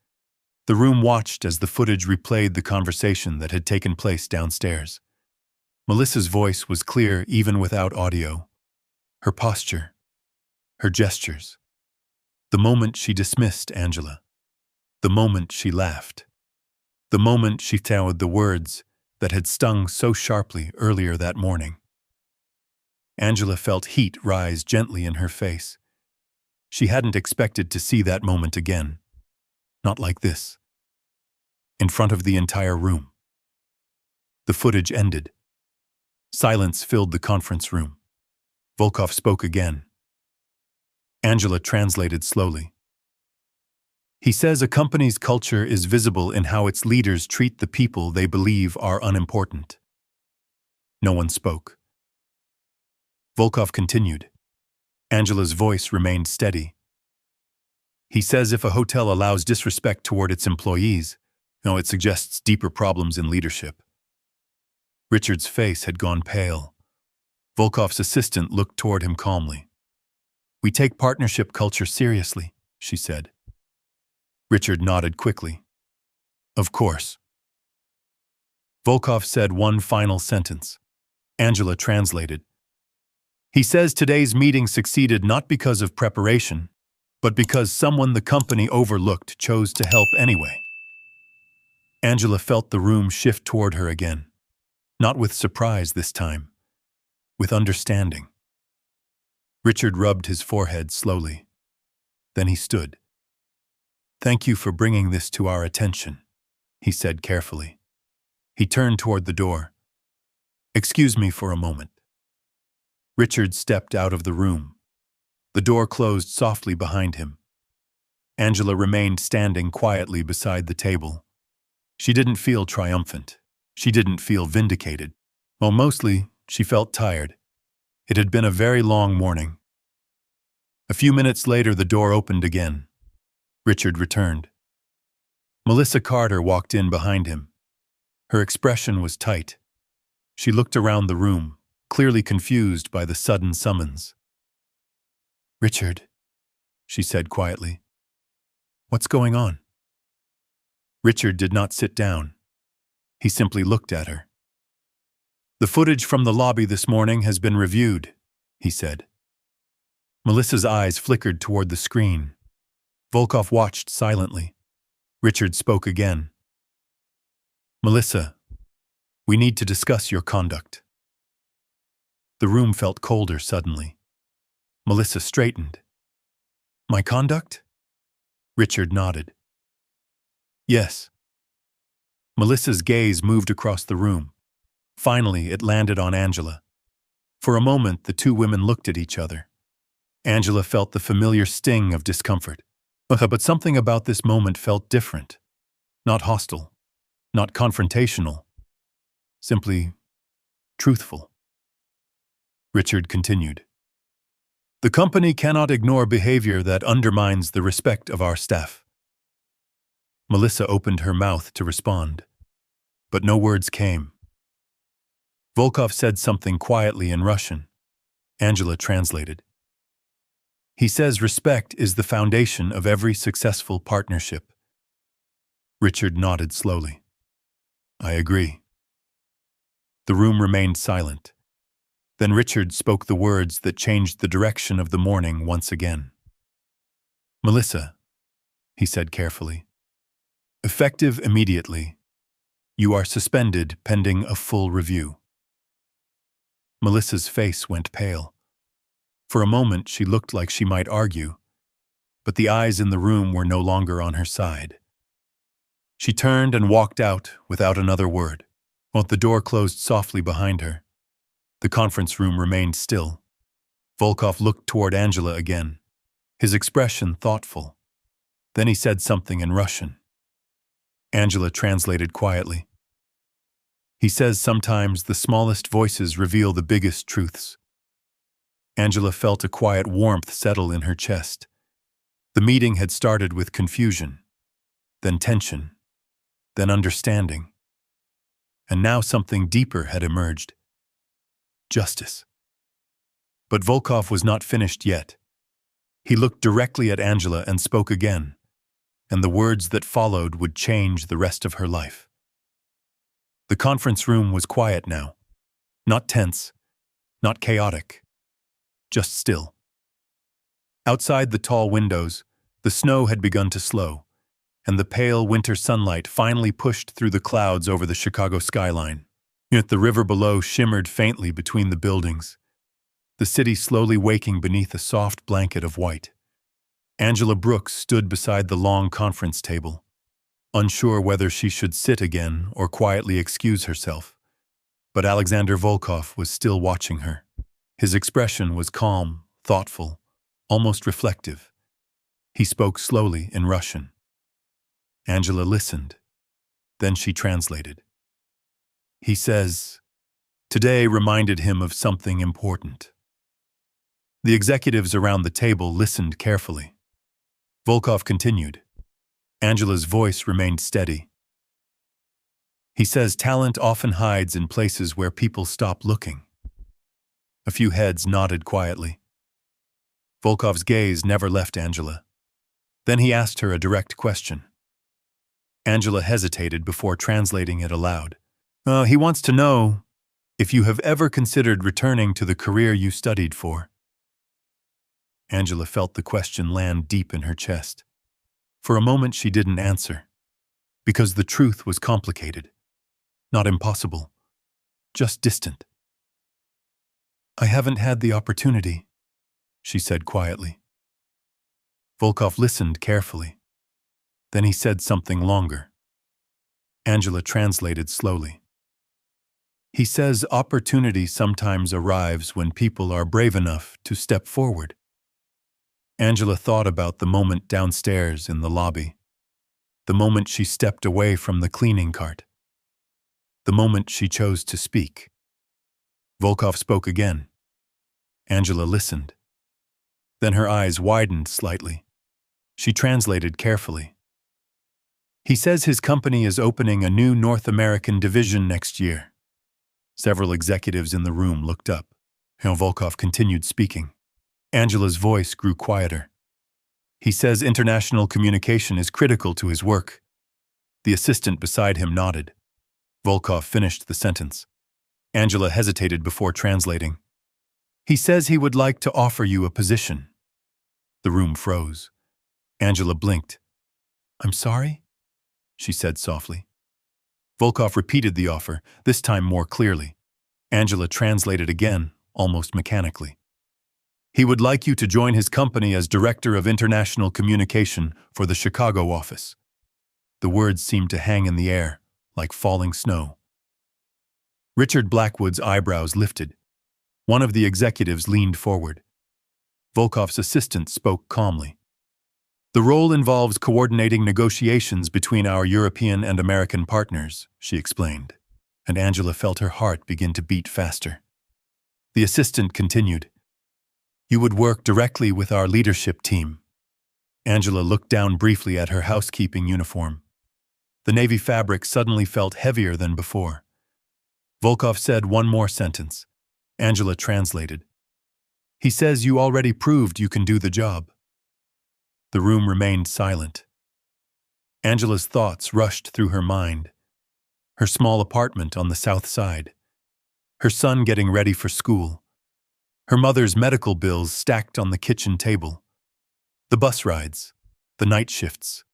The room watched as the footage replayed the conversation that had taken place downstairs. Melissa's voice was clear even without audio. Her posture, her gestures. The moment she dismissed Angela. The moment she laughed. The moment she found the words that had stung so sharply earlier that morning. Angela felt heat rise gently in her face. She hadn't expected to see that moment again. Not like this. In front of the entire room. The footage ended. Silence filled the conference room. Volkov spoke again. Angela translated slowly. He says a company's culture is visible in how its leaders treat the people they believe are unimportant. No one spoke. Volkov continued. Angela's voice remained steady. He says if a hotel allows disrespect toward its employees, it suggests deeper problems in leadership. Richard's face had gone pale. Volkov's assistant looked toward him calmly. "We take partnership culture seriously," she said. Richard nodded quickly. "Of course." Volkov said one final sentence. Angela translated. "He says today's meeting succeeded not because of preparation, but because someone the company overlooked chose to help anyway." Angela felt the room shift toward her again, not with surprise this time, with understanding. Richard rubbed his forehead slowly. Then he stood. "Thank you for bringing this to our attention," he said carefully. He turned toward the door. "Excuse me for a moment." Richard stepped out of the room. The door closed softly behind him. Angela remained standing quietly beside the table. She didn't feel triumphant. She didn't feel vindicated. Well, mostly, she felt tired. It had been a very long morning. A few minutes later, the door opened again. Richard returned. Melissa Carter walked in behind him. Her expression was tight. She looked around the room, clearly confused by the sudden summons. "Richard," she said quietly. "What's going on?" Richard did not sit down. He simply looked at her. "The footage from the lobby this morning has been reviewed," he said. Melissa's eyes flickered toward the screen. Volkov watched silently. Richard spoke again. "Melissa, we need to discuss your conduct." The room felt colder suddenly. Melissa straightened. "My conduct?" Richard nodded. "Yes." Melissa's gaze moved across the room. Finally, it landed on Angela. For a moment, the two women looked at each other. Angela felt the familiar sting of discomfort. But something about this moment felt different. Not hostile. Not confrontational. Simply truthful. Richard continued. "The company cannot ignore behavior that undermines the respect of our staff." Melissa opened her mouth to respond, but no words came. Volkov said something quietly in Russian. Angela translated. "He says respect is the foundation of every successful partnership." Richard nodded slowly. "I agree." The room remained silent. Then Richard spoke the words that changed the direction of the morning once again. "Melissa," he said carefully, "effective immediately, you are suspended pending a full review." Melissa's face went pale. For a moment, she looked like she might argue, but the eyes in the room were no longer on her side. She turned and walked out without another word. While the door closed softly behind her, the conference room remained still. Volkov looked toward Angela again, his expression thoughtful. Then he said something in Russian. Angela translated quietly. "He says sometimes the smallest voices reveal the biggest truths." Angela felt a quiet warmth settle in her chest. The meeting had started with confusion, then tension, then understanding. And now something deeper had emerged. Justice. But Volkov was not finished yet. He looked directly at Angela and spoke again, and the words that followed would change the rest of her life. The conference room was quiet now. Not tense, not chaotic, just still. Outside the tall windows, the snow had begun to slow, and the pale winter sunlight finally pushed through the clouds over the Chicago skyline. Yet the river below shimmered faintly between the buildings, the city slowly waking beneath a soft blanket of white. Angela Brooks stood beside the long conference table, unsure whether she should sit again or quietly excuse herself. But Alexander Volkov was still watching her. His expression was calm, thoughtful, almost reflective. He spoke slowly in Russian. Angela listened. Then she translated. He says, today reminded him of something important. The executives around the table listened carefully. Volkov continued. Angela's voice remained steady. He says talent often hides in places where people stop looking. A few heads nodded quietly. Volkov's gaze never left Angela. Then he asked her a direct question. Angela hesitated before translating it aloud. He wants to know if you have ever considered returning to the career you studied for. Angela felt the question land deep in her chest. For a moment she didn't answer, because the truth was complicated. Not impossible, just distant. I haven't had the opportunity, she said quietly. Volkov listened carefully. Then he said something longer. Angela translated slowly. He says opportunity sometimes arrives when people are brave enough to step forward. Angela thought about the moment downstairs in the lobby, the moment she stepped away from the cleaning cart, the moment she chose to speak. Volkov spoke again. Angela listened. Then her eyes widened slightly. She translated carefully. He says his company is opening a new North American division next year. Several executives in the room looked up. Volkov continued speaking. Angela's voice grew quieter. He says international communication is critical to his work. The assistant beside him nodded. Volkov finished the sentence. Angela hesitated before translating. He says he would like to offer you a position. The room froze. Angela blinked. I'm sorry? She said softly. Volkov repeated the offer, this time more clearly. Angela translated again, almost mechanically. He would like you to join his company as Director of International Communication for the Chicago office. The words seemed to hang in the air, like falling snow. Richard Blackwood's eyebrows lifted. One of the executives leaned forward. Volkov's assistant spoke calmly. The role involves coordinating negotiations between our European and American partners, she explained, and Angela felt her heart begin to beat faster. The assistant continued. You would work directly with our leadership team. Angela looked down briefly at her housekeeping uniform. The navy fabric suddenly felt heavier than before. Volkov said one more sentence. Angela translated. He says you already proved you can do the job. The room remained silent. Angela's thoughts rushed through her mind. Her small apartment on the south side. Her son getting ready for school. Her mother's medical bills stacked on the kitchen table. The bus rides. The night shifts.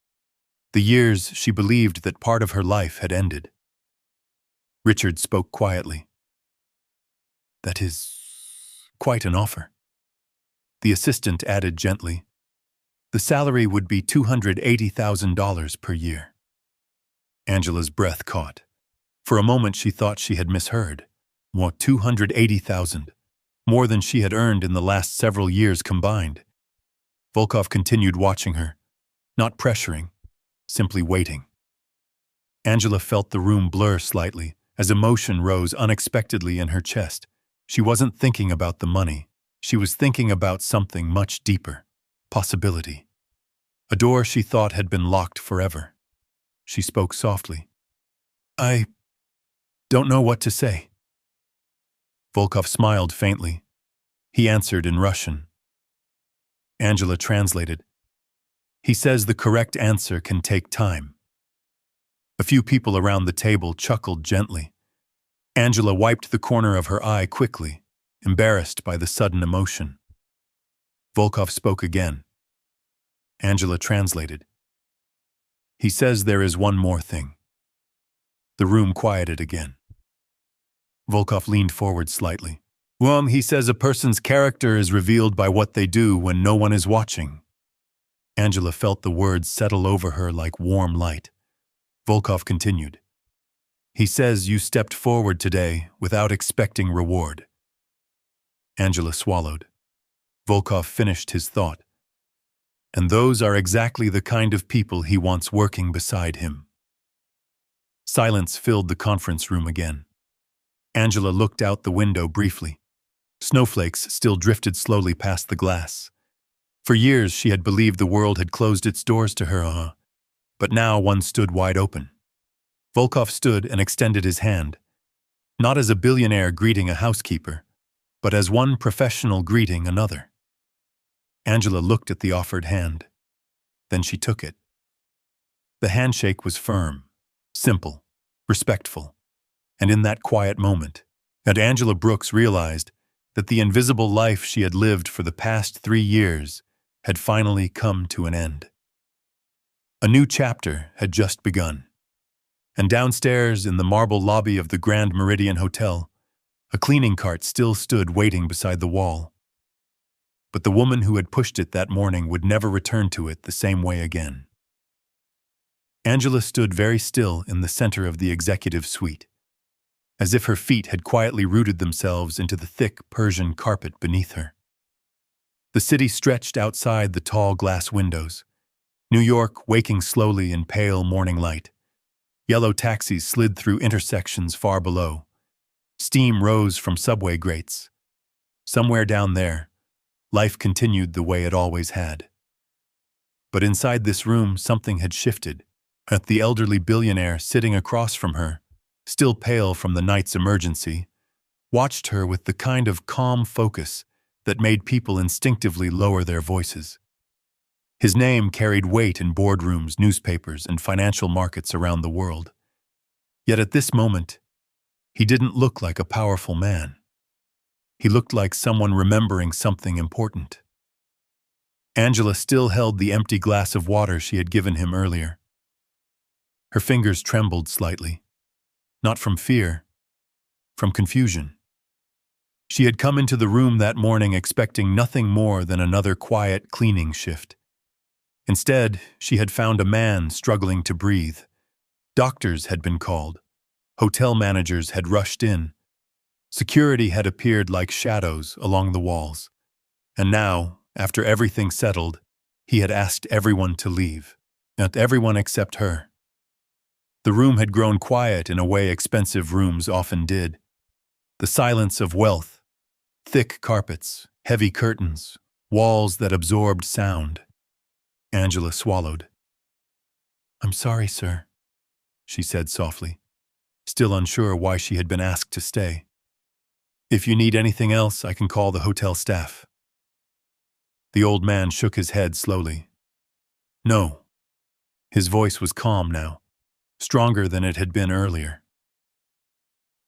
The years she believed that part of her life had ended. Richard spoke quietly. That is quite an offer. The assistant added gently. The salary would be $280,000 per year. Angela's breath caught. For a moment she thought she had misheard. More $280,000. More than she had earned in the last several years combined. Volkov continued watching her, not pressuring, simply waiting. Angela felt the room blur slightly as emotion rose unexpectedly in her chest. She wasn't thinking about the money. She was thinking about something much deeper. Possibility. A door she thought had been locked forever. She spoke softly. I don't know what to say. Volkov smiled faintly. He answered in Russian. Angela translated. He says the correct answer can take time. A few people around the table chuckled gently. Angela wiped the corner of her eye quickly, embarrassed by the sudden emotion. Volkov spoke again. Angela translated. He says there is one more thing. The room quieted again. Volkov leaned forward slightly. He says a person's character is revealed by what they do when no one is watching. Angela felt the words settle over her like warm light. Volkov continued. He says you stepped forward today without expecting reward. Angela swallowed. Volkov finished his thought. And those are exactly the kind of people he wants working beside him. Silence filled the conference room again. Angela looked out the window briefly. Snowflakes still drifted slowly past the glass. For years she had believed the world had closed its doors to her, but now one stood wide open. Volkov stood and extended his hand, not as a billionaire greeting a housekeeper, but as one professional greeting another. Angela looked at the offered hand. Then she took it. The handshake was firm, simple, respectful, and in that quiet moment, Angela Brooks realized that the invisible life she had lived for the past 3 years had finally come to an end. A new chapter had just begun, and downstairs in the marble lobby of the Grand Meridian Hotel, a cleaning cart still stood waiting beside the wall. But the woman who had pushed it that morning would never return to it the same way again. Angela stood very still in the center of the executive suite, as if her feet had quietly rooted themselves into the thick Persian carpet beneath her. The city stretched outside the tall glass windows, New York waking slowly in pale morning light. Yellow taxis slid through intersections far below. Steam rose from subway grates. Somewhere down there, life continued the way it always had. But inside this room, something had shifted. The elderly billionaire sitting across from her, still pale from the night's emergency, watched her with the kind of calm focus that made people instinctively lower their voices. His name carried weight in boardrooms, newspapers, and financial markets around the world. Yet at this moment, he didn't look like a powerful man. He looked like someone remembering something important. Angela still held the empty glass of water she had given him earlier. Her fingers trembled slightly, not from fear, from confusion. She had come into the room that morning expecting nothing more than another quiet cleaning shift. Instead, she had found a man struggling to breathe. Doctors had been called. Hotel managers had rushed in. Security had appeared like shadows along the walls. And now, after everything settled, he had asked everyone to leave. Not everyone except her. The room had grown quiet in a way expensive rooms often did. The silence of wealth. Thick carpets, heavy curtains, walls that absorbed sound. Angela swallowed. "I'm sorry, sir," she said softly, still unsure why she had been asked to stay. "If you need anything else, I can call the hotel staff." The old man shook his head slowly. "No." His voice was calm now, stronger than it had been earlier.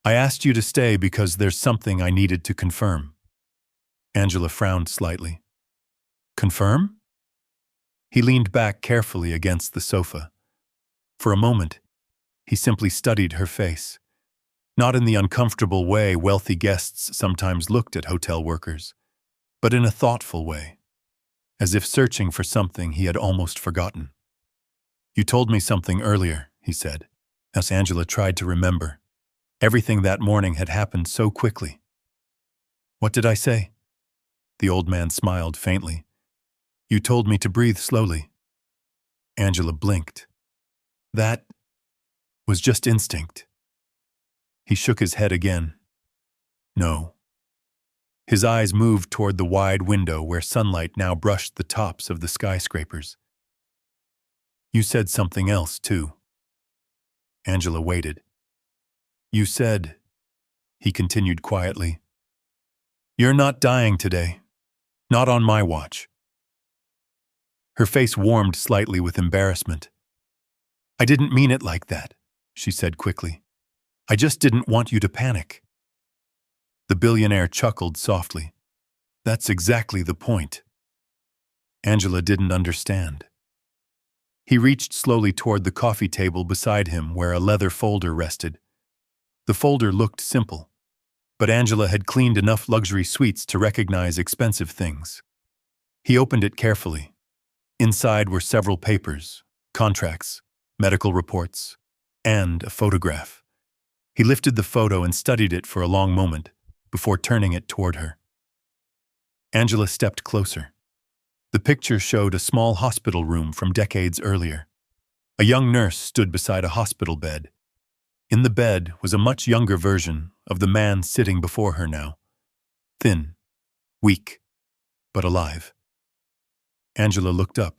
"I asked you to stay because there's something I needed to confirm." Angela frowned slightly. "Confirm?" He leaned back carefully against the sofa. For a moment, he simply studied her face, not in the uncomfortable way wealthy guests sometimes looked at hotel workers, but in a thoughtful way, as if searching for something he had almost forgotten. "You told me something earlier," he said, as Angela tried to remember. Everything that morning had happened so quickly. "What did I say?" The old man smiled faintly. "You told me to breathe slowly." Angela blinked. "That was just instinct." He shook his head again. "No." His eyes moved toward the wide window where sunlight now brushed the tops of the skyscrapers. "You said something else, too." Angela waited. "You said," he continued quietly, "you're not dying today. Not on my watch." Her face warmed slightly with embarrassment. "I didn't mean it like that," she said quickly. "I just didn't want you to panic." The billionaire chuckled softly. "That's exactly the point." Angela didn't understand. He reached slowly toward the coffee table beside him where a leather folder rested. The folder looked simple, but Angela had cleaned enough luxury suites to recognize expensive things. He opened it carefully. Inside were several papers, contracts, medical reports, and a photograph. He lifted the photo and studied it for a long moment before turning it toward her. Angela stepped closer. The picture showed a small hospital room from decades earlier. A young nurse stood beside a hospital bed. In the bed was a much younger version of the man sitting before her now. Thin, weak, but alive. Angela looked up.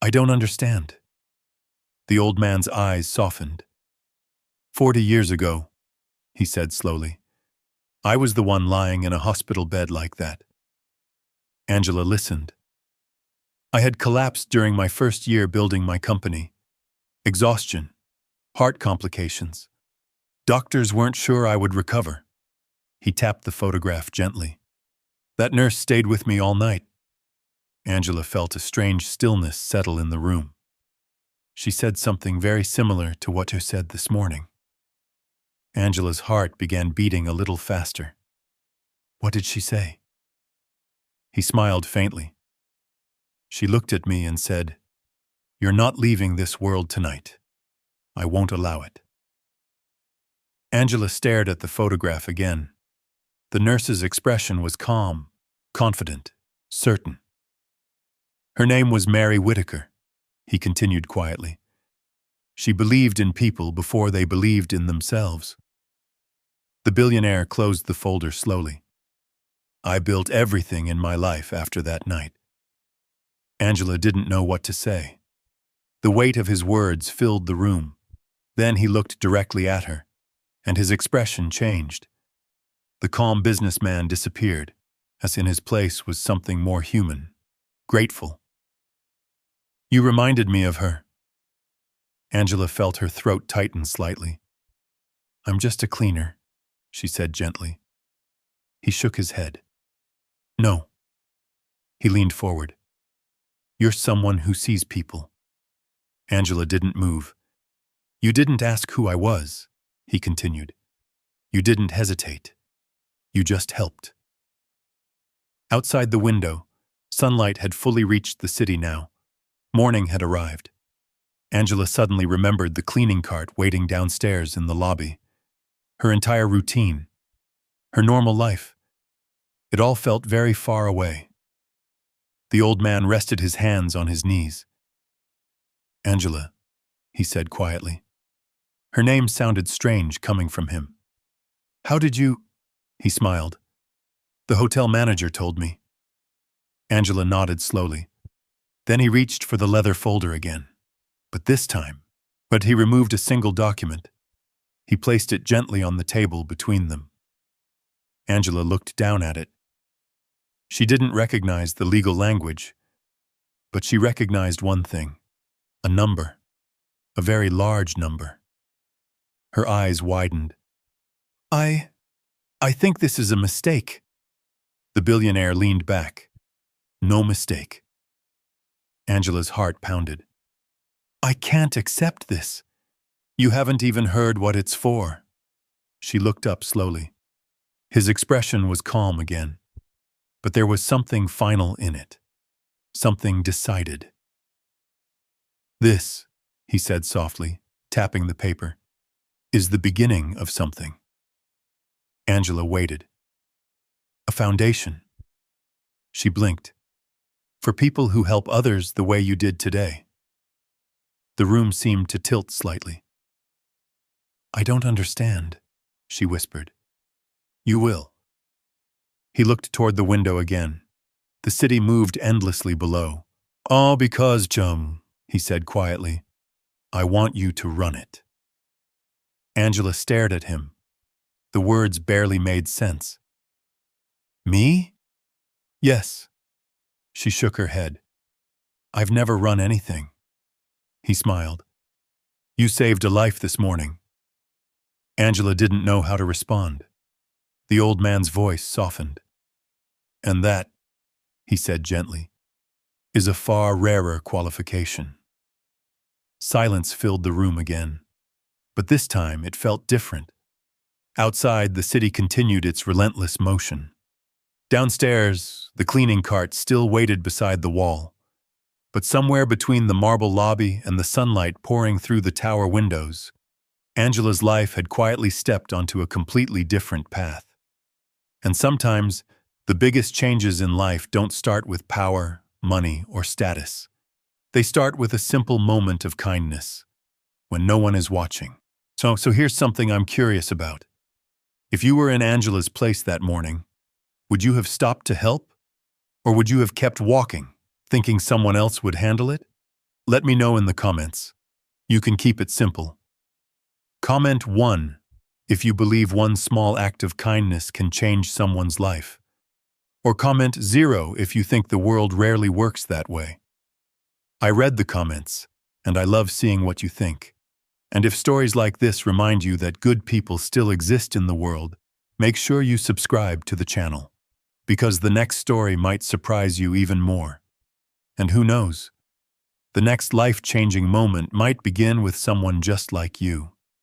"I don't understand." The old man's eyes softened. 40 years ago," he said slowly, I was the one lying in a hospital bed like that. Angela listened. I had collapsed during my first year building my company. Exhaustion, heart complications. Doctors weren't sure I would recover. He tapped the photograph gently. That nurse stayed with me all night. Angela felt a strange stillness settle in the room. She said something very similar to what you said this morning. Angela's heart began beating a little faster. What did she say? He smiled faintly. She looked at me and said, "You're not leaving this world tonight. I won't allow it." Angela stared at the photograph again. The nurse's expression was calm, confident, certain. Her name was Mary Whitaker, he continued quietly. She believed in people before they believed in themselves. The billionaire closed the folder slowly. I built everything in my life after that night. Angela didn't know what to say. The weight of his words filled the room. Then he looked directly at her, and his expression changed. The calm businessman disappeared, as in his place was something more human, grateful. You reminded me of her. Angela felt her throat tighten slightly. I'm just a cleaner, she said gently. He shook his head. No. He leaned forward. You're someone who sees people. Angela didn't move. You didn't ask who I was, he continued. You didn't hesitate. You just helped. Outside the window, sunlight had fully reached the city now. Morning had arrived. Angela suddenly remembered the cleaning cart waiting downstairs in the lobby. Her entire routine. Her normal life. It all felt very far away. The old man rested his hands on his knees. Angela, he said quietly. Her name sounded strange coming from him. How did you... He smiled. The hotel manager told me. Angela nodded slowly. Then he reached for the leather folder again. But he removed a single document. He placed it gently on the table between them. Angela looked down at it. She didn't recognize the legal language, but she recognized one thing. A number. A very large number. Her eyes widened. I think this is a mistake. The billionaire leaned back. No mistake. Angela's heart pounded. I can't accept this. You haven't even heard what it's for. She looked up slowly. His expression was calm again, but there was something final in it. Something decided. This, he said softly, tapping the paper, is the beginning of something. Angela waited. A foundation. She blinked. For people who help others the way you did today. The room seemed to tilt slightly. I don't understand, she whispered. You will. He looked toward the window again. The city moved endlessly below. All because, chum, he said quietly, I want you to run it. Angela stared at him. The words barely made sense. Me? Yes. She shook her head. I've never run anything. He smiled. You saved a life this morning. Angela didn't know how to respond. The old man's voice softened. And that, he said gently, is a far rarer qualification. Silence filled the room again, but this time it felt different. Outside, the city continued its relentless motion. Downstairs, the cleaning cart still waited beside the wall, but somewhere between the marble lobby and the sunlight pouring through the tower windows, Angela's life had quietly stepped onto a completely different path. And sometimes, the biggest changes in life don't start with power, money, or status. They start with a simple moment of kindness, when no one is watching. So here's something I'm curious about. If you were in Angela's place that morning, would you have stopped to help? Or would you have kept walking, thinking someone else would handle it? Let me know in the comments. You can keep it simple. Comment 1 if you believe one small act of kindness can change someone's life. Or comment 0 if you think the world rarely works that way. I read the comments, and I love seeing what you think. And if stories like this remind you that good people still exist in the world, make sure you subscribe to the channel, because the next story might surprise you even more. And who knows? The next life-changing moment might begin with someone just like you.